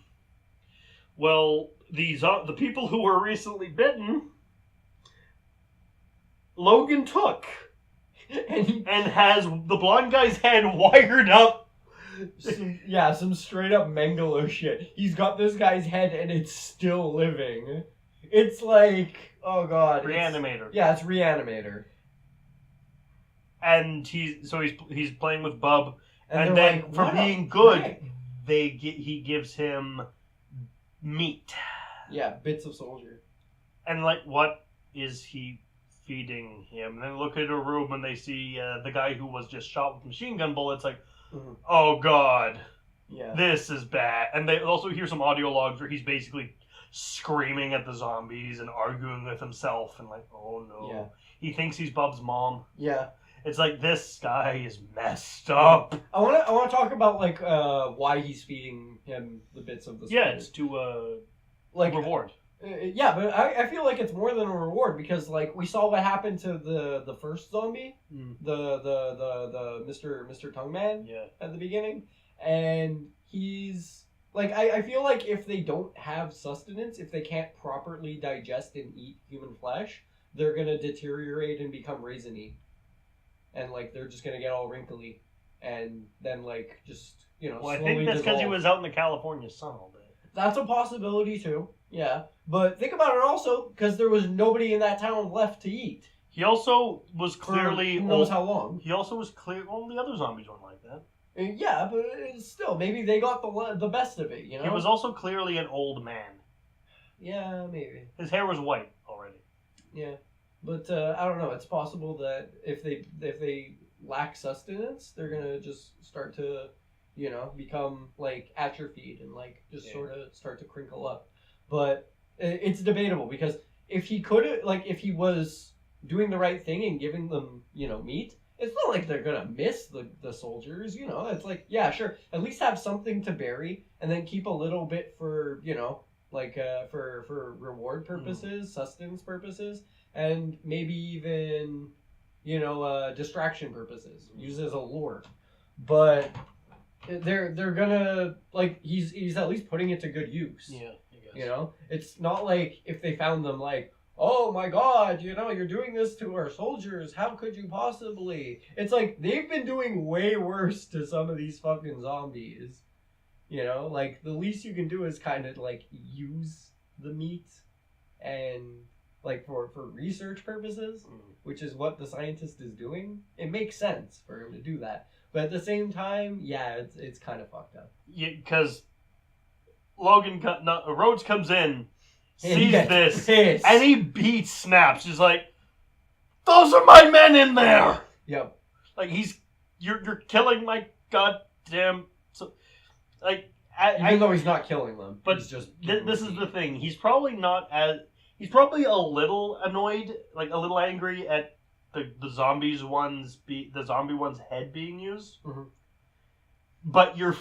people who were recently bitten, Logan took and has the blonde guy's head wired up. Some straight up Mengele shit. He's got this guy's head and it's still living. It's like, oh god. Reanimator. It's Reanimator. And he's playing with Bub, and then like, for being good, he gives him meat. Yeah, bits of soldier. And like, what is he feeding him? And then look at a room and they see the guy who was just shot with machine gun bullets. Like, oh god, this is bad. And they also hear some audio logs where he's basically screaming at the zombies and arguing with himself and like, oh no, he thinks he's Bub's mom. Yeah. It's like, this guy is messed up. I want to talk about like why he's feeding him the bits of the soldier. Yeah, it's to reward. Yeah, but I feel like it's more than a reward because like we saw what happened to the first zombie, the Mr. Tongue Man at the beginning, and he's like I feel like if they don't have sustenance, if they can't properly digest and eat human flesh, they're gonna deteriorate and become raisiny. And like they're just gonna get all wrinkly, and then like just Well, I slowly think that's because he dissolve. was out in the California sun all day. That's a possibility too. Yeah, but think about it also because there was nobody in that town left to eat. He also was clearly for who knows how long. He also was clear. Well, the other zombies weren't like that. Yeah, but still, maybe they got the best of it. You know. He was also clearly an old man. Yeah, maybe. His hair was white already. Yeah. But I don't know. It's possible that if they lack sustenance, they're gonna just start to, become like atrophied and like just sort of start to crinkle up. But it's debatable because if he was doing the right thing and giving them, meat, it's not like they're gonna miss the soldiers. It's like, yeah, sure. At least have something to bury and then keep a little bit for for reward purposes, sustenance purposes. And maybe even, distraction purposes, use as a lure. But they're gonna he's at least putting it to good use. Yeah, I guess. It's not like if they found them like, oh my god, you're doing this to our soldiers. How could you possibly? It's like they've been doing way worse to some of these fucking zombies. Like the least you can do is kind of like use the meat and. Like for research purposes, which is what the scientist is doing, it makes sense for him to do that. But at the same time, it's kind of fucked up. Yeah, because Rhodes comes in, sees this, and he snaps. He's like, "Those are my men in there." Yep. Like you're killing my goddamn. Even though he's not killing them, but he's just this is the thing. He's probably not as. He's probably a little annoyed, like a little angry at the zombie one's head being used. but you're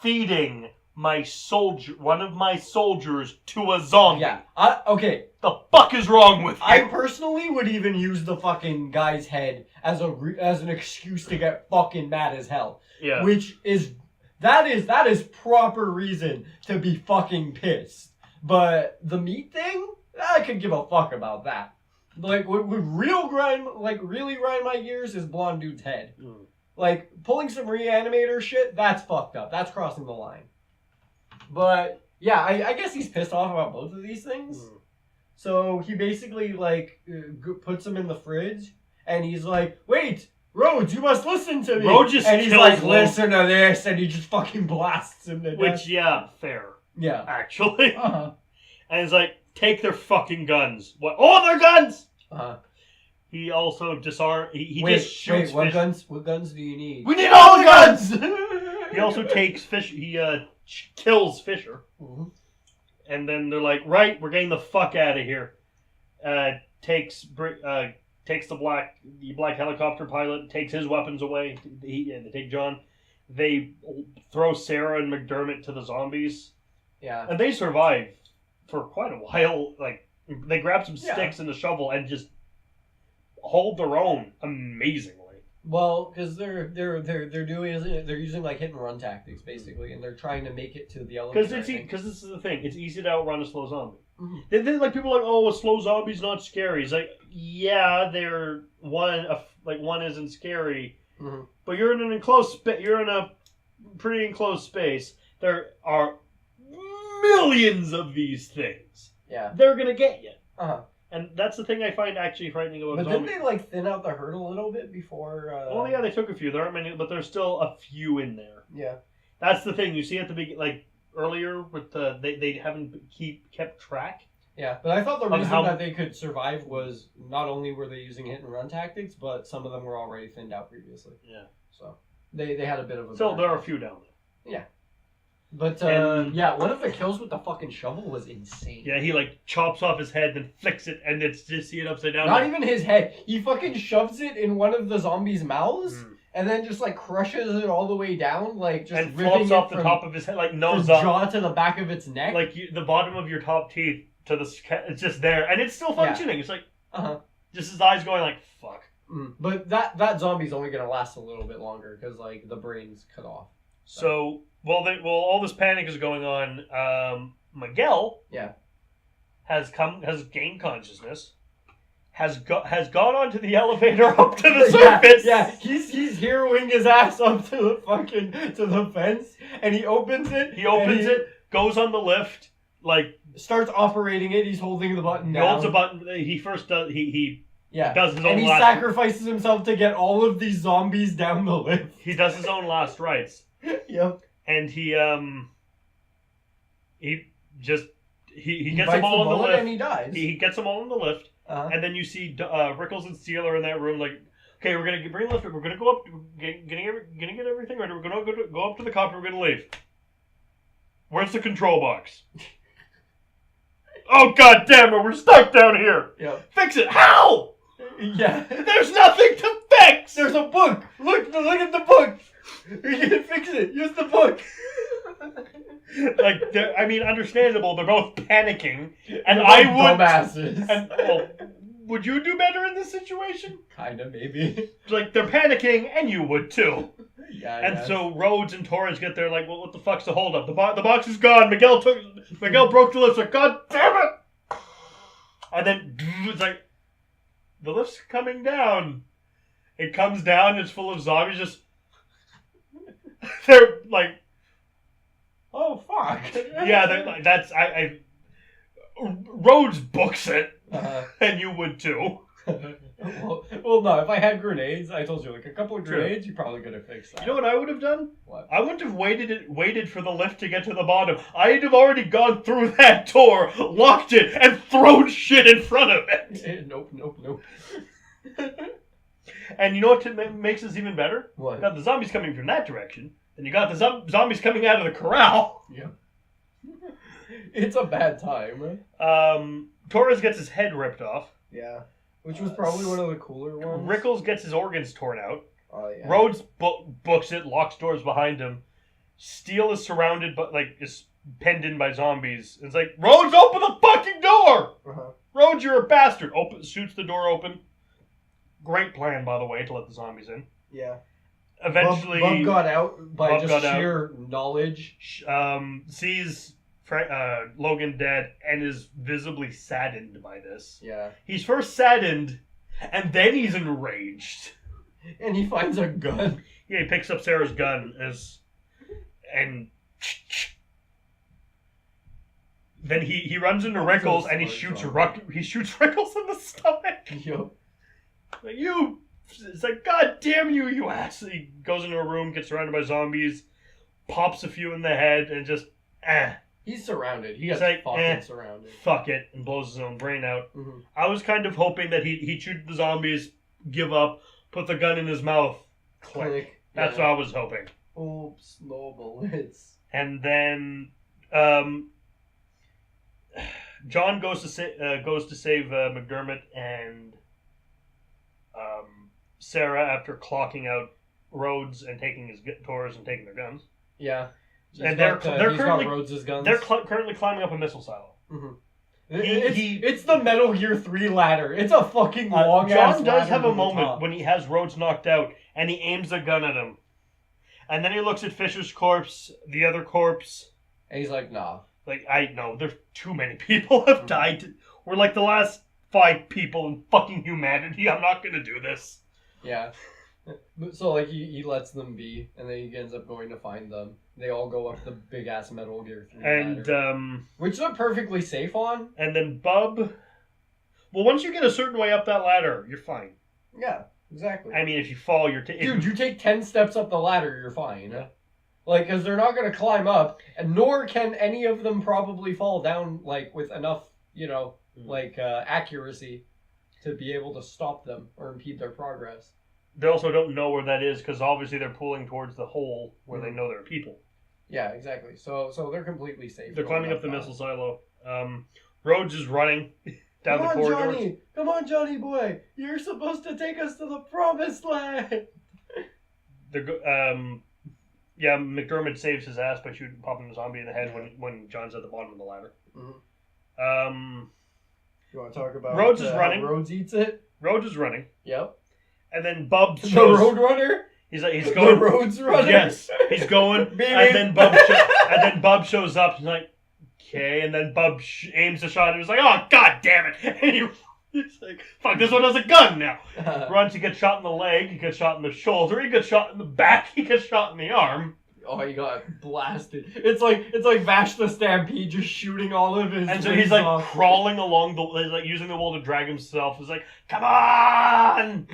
feeding one of my soldiers to a zombie. Yeah. Okay. The fuck is wrong with you? I personally would even use the fucking guy's head as an excuse to get fucking mad as hell. Yeah. Which is that is proper reason to be fucking pissed. But the meat thing, I could give a fuck about that. Like what would really grind my gears is blonde dude's head. Mm. Like pulling some reanimator shit, that's fucked up. That's crossing the line. But yeah, I guess he's pissed off about both of these things. Mm. So he basically puts them in the fridge, and he's like, "Wait, Rhodes, you must listen to me." Rhodes just and he's kills like, "Listen to this," and he just fucking blasts him to death. Which, yeah, fair. Yeah, actually. Uh-huh. And he's like, "Take their fucking guns." What? All their guns. Uh-huh. He also disarms. He wait, just shoots. What fish. guns? What guns do you need? We need all the guns. He also takes fish. He kills Fisher. Mm-hmm. And then they're like, "Right, we're getting the fuck out of here." Takes the black helicopter pilot, takes his weapons away. They take John. They throw Sarah and McDermott to the zombies. Yeah. And they survive for quite a while. Like they grab some sticks and a shovel and just hold their own amazingly. Well, because they're using like hit and run tactics basically, and they're trying to make it to the elevator. Because this is the thing, it's easy to outrun a slow zombie. Mm-hmm. Then like people are like, "Oh, a slow zombie's not scary." It's like, yeah, they're one isn't scary, mm-hmm. but you're in an enclosed you're in a pretty enclosed space. There are millions of these things. Yeah, they're gonna get you. Uh-huh. And that's the thing I find actually frightening about zombies. But didn't they thin out the herd a little bit before? Well, yeah, they took a few. There aren't many, but there's still a few in there. Yeah, that's the thing. You see at the beginning, earlier with they haven't kept track. Yeah, but I thought the reason that they could survive was not only were they using hit and run tactics, but some of them were already thinned out previously. Yeah, so they had a bit of a. So there are a few down there. Yeah. But, one of the kills with the fucking shovel was insane. Yeah, he, chops off his head, then flicks it, and it's just see it upside down. Not even his head. He fucking shoves it in one of the zombies' mouths, and then just, crushes it all the way down, just and ripping flops off the top of his head, nose from up. jaw to the back of its neck. The bottom of your top teeth to the... It's just there, and it's still functioning. Yeah. It's just his eyes going fuck. But that zombie's only gonna last a little bit longer, because, the brain's cut off. So while all this panic is going on, Miguel has gained consciousness, has gone onto the elevator up to the surface. Yeah, he's heroing his ass up to the fence, and he opens it. He opens it, goes on the lift, starts operating it. He's holding the button down. He holds the button. He first does he does his own and he sacrifices himself to get all of these zombies down the lift. He does his own last rites. Yep. And he gets them all on the lift. And he dies. He gets them all on the lift. And then you see Rickles and Steele are in that room okay, we're going to bring the lift. We're going to go up, get everything ready. We're going to go up to the copter. We're going to leave. Where's the control box? Oh, god damn it, we're stuck down here. Yep. Fix it. How? Yeah. There's nothing to fix. There's a book. Look at the book. You can fix it. Use the book. Understandable. They're both panicking, and they're I would. Dumbasses. And would you do better in this situation? Kinda, maybe. They're panicking, and you would too. Yeah. And so Rhodes and Torres get there, well, what the fuck's the holdup? The box is gone. Miguel broke the lift. God damn it! And then it's the lift's coming down. It comes down. It's full of zombies. Just they're oh fuck. Yeah, that's Rhodes books it, and you would too. well, no. If I had grenades, I told you, a couple of grenades, you probably could have fixed that. You know what I would have done? What? I wouldn't have waited for the lift to get to the bottom. I'd have already gone through that door, locked it, and thrown shit in front of it. Nope. And you know what makes this even better? What? You got the zombies coming from that direction, and you got the zombies coming out of the corral. Yeah. It's a bad time. Torres gets his head ripped off. Yeah. Which was probably one of the cooler ones. Rickles gets his organs torn out. Oh, yeah. Rhodes books it, locks doors behind him. Steel is surrounded, but is penned in by zombies. It's like, Rhodes, open the fucking door! Uh-huh. Rhodes, you're a bastard. Shoots the door open. Great plan, by the way, to let the zombies in. Yeah. Eventually, Bub got out by Bub just got sheer knowledge. Sees Logan dead and is visibly saddened by this. Yeah. He's first saddened, and then he's enraged. And he finds a gun. Yeah, he picks up Sarah's gun and then he runs into Rickles and he shoots Rickles in the stomach. Yup. Like, it's like, God damn you, you ass. He goes into a room, gets surrounded by zombies, pops a few in the head, and just, He's surrounded. He's He's like, fucking surrounded. Fuck it, and blows his own brain out. Mm-hmm. I was kind of hoping that he'd shoot the zombies, give up, put the gun in his mouth, click. That's what I was hoping. Oops, no bullets. And then, John goes to save McDermott and Sarah after clocking out Rhodes and taking his guitars and taking their guns. Yeah. And they're currently Rhodes' guns. They're currently climbing up a missile silo. Mm-hmm. It's the Metal Gear 3 ladder. It's a fucking long ass ladder. John does have a moment when he has Rhodes knocked out and he aims a gun at him. And then he looks at Fisher's corpse, the other corpse. And he's like, nah. Like, I know, there's too many people have died. We're like the last 5 people in fucking humanity. I'm not gonna do this. Yeah. So, like, he lets them be, and then he ends up going to find them. They all go up the big-ass Metal Gear 3 ladder. Which they're perfectly safe on. And then Bub... Well, once you get a certain way up that ladder, you're fine. Yeah, exactly. I mean, if you fall, you're... Dude, you take 10 steps up the ladder, you're fine. Yeah. Like, because they're not going to climb up, and nor can any of them probably fall down, like, with enough, accuracy to be able to stop them or impede their progress. They also don't know where that is, because obviously they're pulling towards the hole where they know there are people. Yeah, exactly. So they're completely safe. They're climbing up the missile silo. Rhodes is running down the corridors. Come on, Johnny boy! You're supposed to take us to the promised land! McDermott saves his ass by popping the zombie in the head when John's at the bottom of the ladder. Mm-hmm. You want to talk about Rhodes is running. Rhodes eats it? Rhodes is running. Yep. And then Bub shows... The Road Runner? He's going... The Rhodes Runner? Yes. He's going, and then Bub shows up, and he's like, okay, and then Bub aims a shot, and he's like, oh, god damn it! And he's like, fuck, this one has a gun now. Runs, he gets shot in the leg, he gets shot in the shoulder, he gets shot in the back, he gets shot in the arm. Oh, he got blasted. It's like Vash the Stampede just shooting all of his... And so he's like off. Crawling along like using the wall to drag himself. He's like, come on!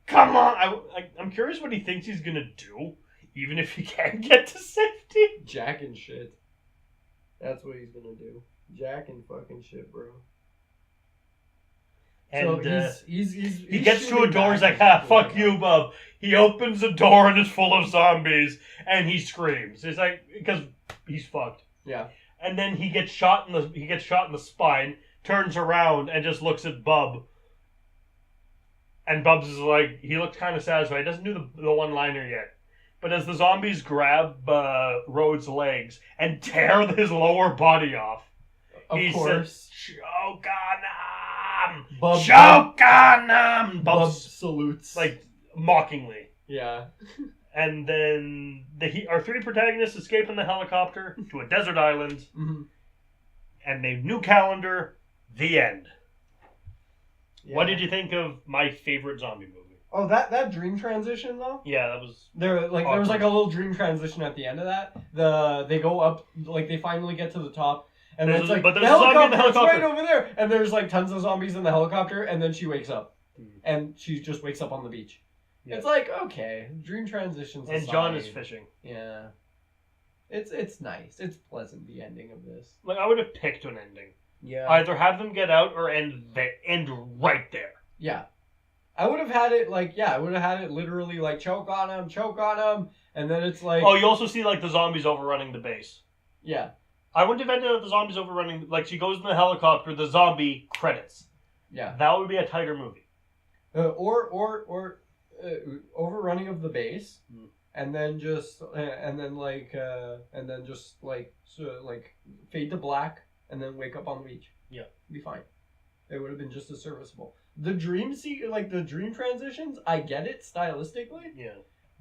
Come on! I'm curious what he thinks he's gonna do, even if he can't get to safety. Jack and shit. That's what he's gonna do. Jack and fucking shit, bro. And so he gets to a door, he's like, fuck you, Bub. He opens a door and it's full of zombies, and he screams. He's like, because he's fucked. Yeah. And then he gets shot in the spine, turns around, and just looks at Bub. And Bubs is like, he looks kind of satisfied. He doesn't do the one-liner yet. But as the zombies grab Rhodes' legs and tear his lower body off, he says, choke on him! Choke on him! Bub salutes. Like, mockingly. Yeah. And then our 3 protagonists escape in the helicopter to a desert island. Mm-hmm. And a new calendar, the end. Yeah. What did you think of my favorite zombie movie? Oh, that dream transition though? Yeah, that was there was like a little dream transition at the end of that. They go up, like they finally get to the top, and then it's like the helicopter right over there, and there's like tons of zombies in the helicopter, and then she wakes up, and she just wakes up on the beach. Yeah. It's like, okay, dream transitions. And John is fishing. Yeah, it's nice. It's pleasant, the ending of this. Like I would have picked an ending. Yeah. Either have them get out or end right there. Yeah. I would have had it literally like choke on him, and then it's like... Oh, you also see like the zombies overrunning the base. Yeah. I wouldn't have ended up the zombies overrunning, like she goes in the helicopter, the zombie credits. Yeah. That would be a tighter movie. Or overrunning of the base, and then just fade to black, and then wake up on the beach. Yeah, be fine. It would have been just as serviceable. The dream the dream transitions, I get it stylistically. Yeah,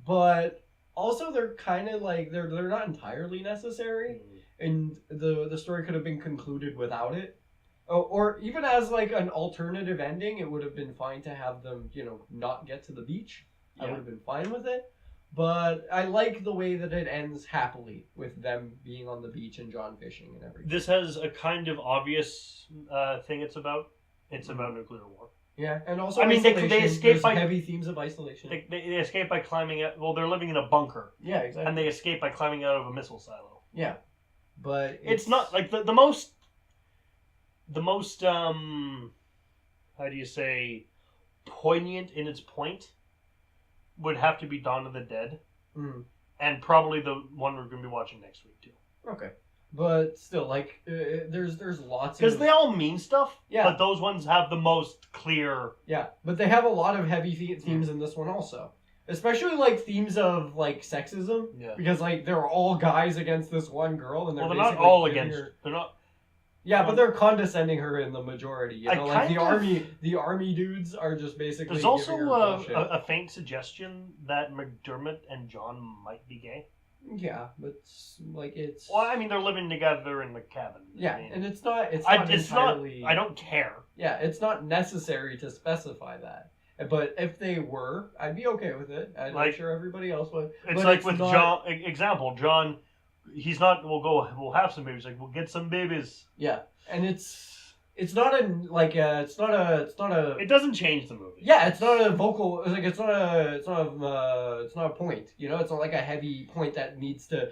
but also they're kind of like they're not entirely necessary, and the story could have been concluded without it. Or even as like an alternative ending, it would have been fine to have them, not get to the beach. I would have been fine with it. But I like the way that it ends happily with them being on the beach and John fishing and everything. This has a kind of obvious thing it's about. It's about nuclear war. Yeah, and also I mean, they escape by heavy themes of isolation. They escape by climbing out. Well, they're living in a bunker. Yeah, exactly. And they escape by climbing out of a missile silo. Yeah, but it's not like the most how do you say, poignant in its point would have to be Dawn of the Dead, and probably the one we're going to be watching next week too. Okay. But still, like, there's lots of... Because they all mean stuff, yeah. But those ones have the most clear... Yeah, but they have a lot of heavy themes in this one also. Especially, like, themes of, like, sexism. Yeah. Because, like, they're all guys against this one girl, and they're not all against... They're not... Yeah, but they're condescending her in the majority. You know, like, the army dudes are just basically... There's also a faint suggestion that McDermott and John might be gay. Yeah, but like it's. Well, I mean, they're living together in the cabin. Yeah, I mean, and it's not entirely. I don't care. Yeah, it's not necessary to specify that. But if they were, I'd be okay with it. I'm sure everybody else would. It's like with John. Example, John. He's not. We'll have some babies. Like we'll get some babies. Yeah, and it's not a. It doesn't change the movie. Yeah, it's not a vocal. It's not a point. You know, it's not like a heavy point that makes or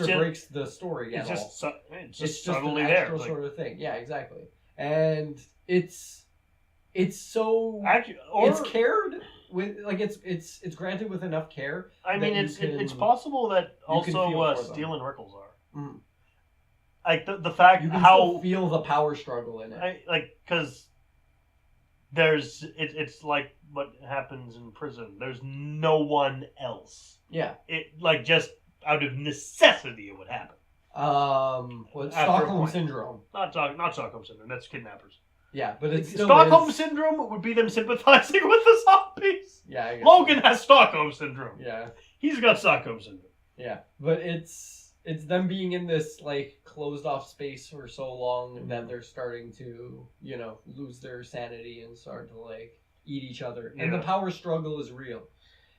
breaks the story. It's just it's just subtly an there, extra sort of thing. Yeah, exactly. And it's so it's cared with, like it's granted with enough care. I mean, it's possible that also Steele and Rickles are. Mm. Like the fact you can how still feel the power struggle in it. Because there's it's like what happens in prison. There's no one else. Yeah. It just out of necessity it would happen. Stockholm syndrome. Not Stockholm syndrome. That's kidnappers. Yeah, but it's still Stockholm syndrome would be them sympathizing with the zombies. Yeah, I guess Logan has Stockholm syndrome. Yeah, he's got Stockholm syndrome. Yeah, but it's them being in this like closed off space for so long that they're starting to lose their sanity and start to like eat each other, and the power struggle is real,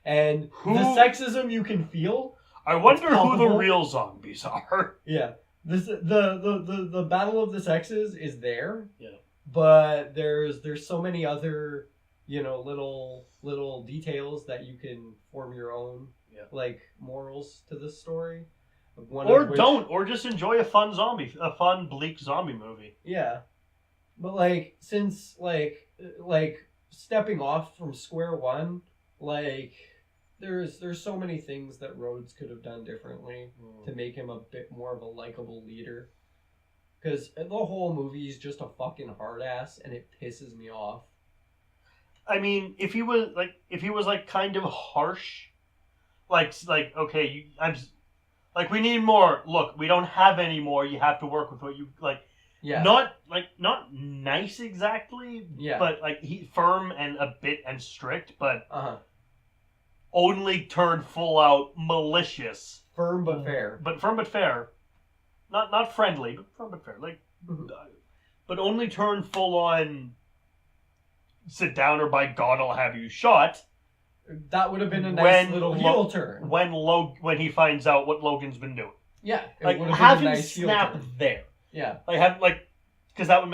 and the sexism you can feel. I wonder who the real zombies are. Yeah, the battle of the sexes is there. Yeah. But there's so many other little details that you can form your own like morals to this story. Or just enjoy a fun bleak zombie movie. Yeah, but like since like stepping off from square one, like there's so many things that Rhodes could have done differently to make him a bit more of a likable leader. Because the whole movie is just a fucking hard ass, and it pisses me off. I mean, if he was kind of harsh, okay, we need more. Look, we don't have any more. You have to work with what you like. Yeah. Not nice exactly. Yeah. But he firm and a bit and strict, but only turned full out malicious. Firm but fair. Not friendly, but firm but fair. But only turn full on. Sit down, or by God, I'll have you shot. That would have been a nice little heel turn. When he finds out what Logan's been doing. Yeah, have him snap there. Yeah, because that would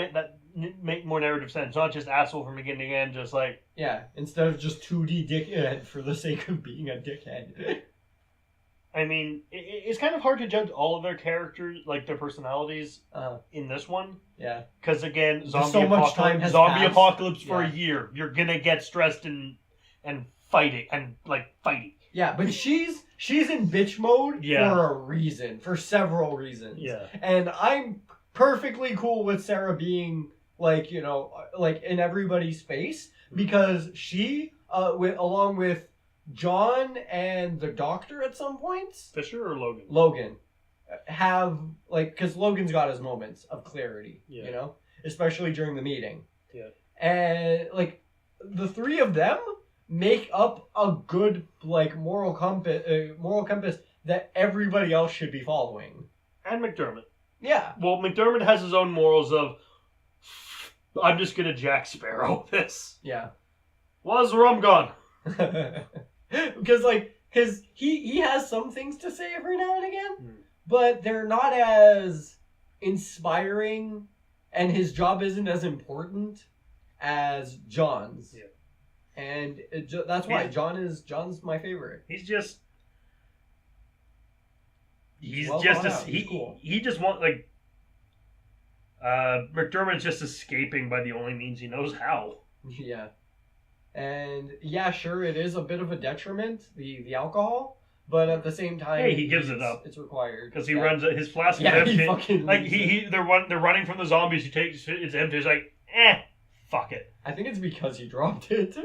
make more narrative sense. Not just asshole from beginning to end, just like instead of just 2D dickhead for the sake of being a dickhead. I mean, it's kind of hard to judge all of their characters, like their personalities, in this one. Yeah. Because again, zombie apocalypse for a year. You're gonna get stressed and fighting. Yeah, but she's in bitch mode for a reason, for several reasons. Yeah. And I'm perfectly cool with Sarah being in everybody's face, because she, along with John and the Doctor at some points, Fisher or Logan? Logan, have, like, because Logan's got his moments of clarity, you know? Especially during the meeting. Yeah. And, like, the three of them make up a good, like, moral compass that everybody else should be following. And McDermott. Yeah. Well, McDermott has his own morals of, I'm just going to Jack Sparrow this. Yeah. Why's the rum gone? Because he has some things to say every now and again, but they're not as inspiring, and his job isn't as important as John's. Yeah. And that's why John's my favorite. He's just cool. He just wants, like, McDermott's just escaping by the only means he knows how. Yeah. And yeah, sure, it is a bit of a detriment, the alcohol, but at the same time, hey, he gives it up. It's required because he runs his flask is empty. He fucking like they're running from the zombies. He takes it's empty. He's like, fuck it. I think it's because he dropped it.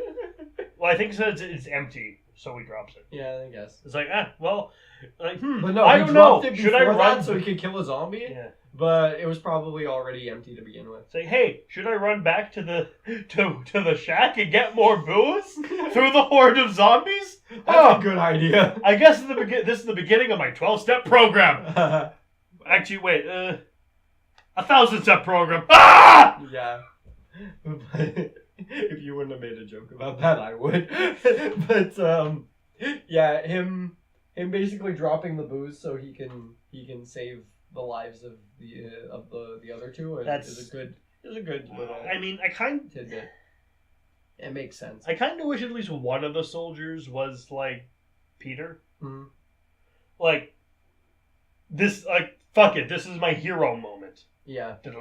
Well, I think so. It's empty, so he drops it. Yeah, I guess it's like well, like but no, I don't know. Should I run so he could kill a zombie? Yeah. But it was probably already empty to begin with. Say, hey, should I run back to the shack and get more booze through the horde of zombies? That's a good idea. I guess this is the beginning of my 12-step program. Actually, wait, 1,000-step program. Ah! Yeah. If you wouldn't have made a joke about that, I would. But yeah, him basically dropping the booze so he can save the lives of the other two is a good little. I mean, I kind tidbit. It makes sense. I kind of wish at least one of the soldiers was like Peter. Mm-hmm. Like this, like fuck it, this is my hero moment. Yeah. But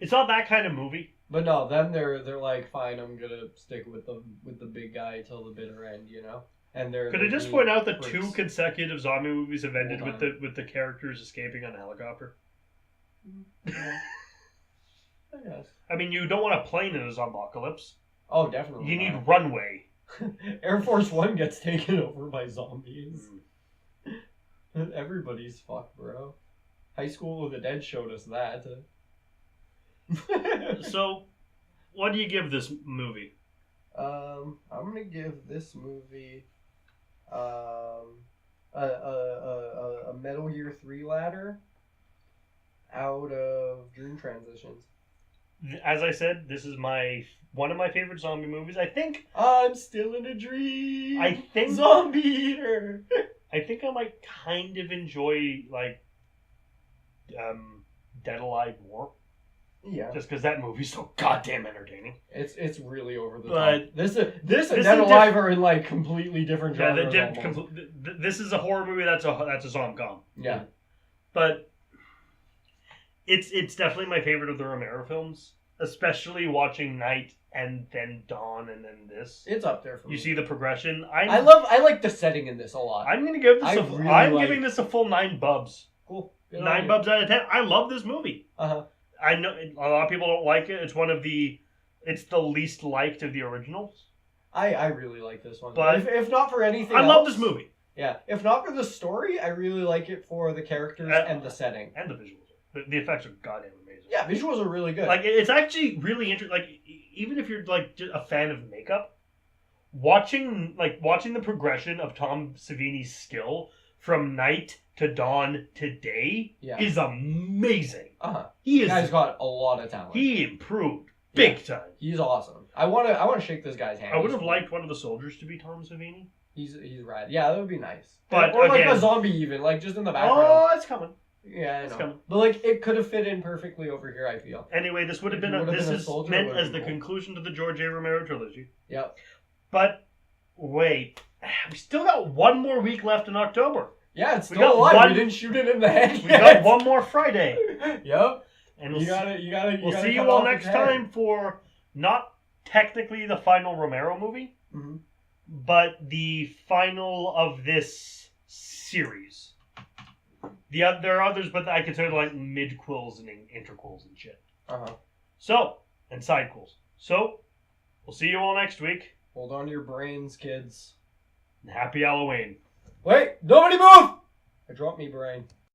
it's not that kind of movie. But no, then they're like, fine, I'm gonna stick with the big guy till the bitter end, you know. And could I just point out that 2 consecutive zombie movies have ended with the characters escaping on a helicopter? Yeah. I guess. I mean, you don't want a plane in a zombocalypse. Oh, definitely. You need runway. Air Force One gets taken over by zombies. Everybody's fucked, bro. High School of the Dead showed us that. So, what do you give this movie? I'm gonna give this movie a Metal Gear 3 ladder out of Dream Transitions. As I said, this is one of my favorite zombie movies. I think I'm still in a dream. I think Zombie Eater. I think I might kind of enjoy like Dead Alive more. Yeah. Just because that movie's so goddamn entertaining. It's really over the but top. This and Dead Alive are in like completely different genres. Yeah, this is a horror movie. That's a zom-com. Yeah. But it's definitely my favorite of the Romero films, especially watching Night and then Dawn and then this. It's up there for me. You see the progression. I like the setting in this a lot. I'm gonna give this giving this a full 9 bubs. Cool. 9 bubs out of 10. I love this movie. I know a lot of people don't like it. It's the least liked of the originals. I really like this one. But if not for anything I else, love this movie. Yeah. If not for the story, I really like it for the characters and the setting. And the visuals. The effects are goddamn amazing. Yeah, visuals are really good. Like, it's actually really interesting. Like, even if you're, like, just a fan of makeup, watching the progression of Tom Savini's skill from Night to Dawn to Day is amazing. Guy's got a lot of talent. He improved big time. He's awesome. I want to shake this guy's hand. I would have liked one of the soldiers to be Tom Savini. He's rad. Yeah, that would be nice. But or again, like a zombie even, like just in the background. Oh, it's coming. Yeah, it's coming. But like it could have fit in perfectly over here, I feel. Anyway, this would have been this is meant as the conclusion to the George A. Romero trilogy. Yep. But wait, we still got one more week left in October. Yeah, it's still alive. We didn't shoot it in the head. We got one more Friday. Yep. And we'll see you all next time for not technically the final Romero movie, but the final of this series. There are others, but I consider like mid-quills and interquills and shit. And side-quills. So, we'll see you all next week. Hold on to your brains, kids. Happy Halloween. Wait, nobody move! I dropped me brain.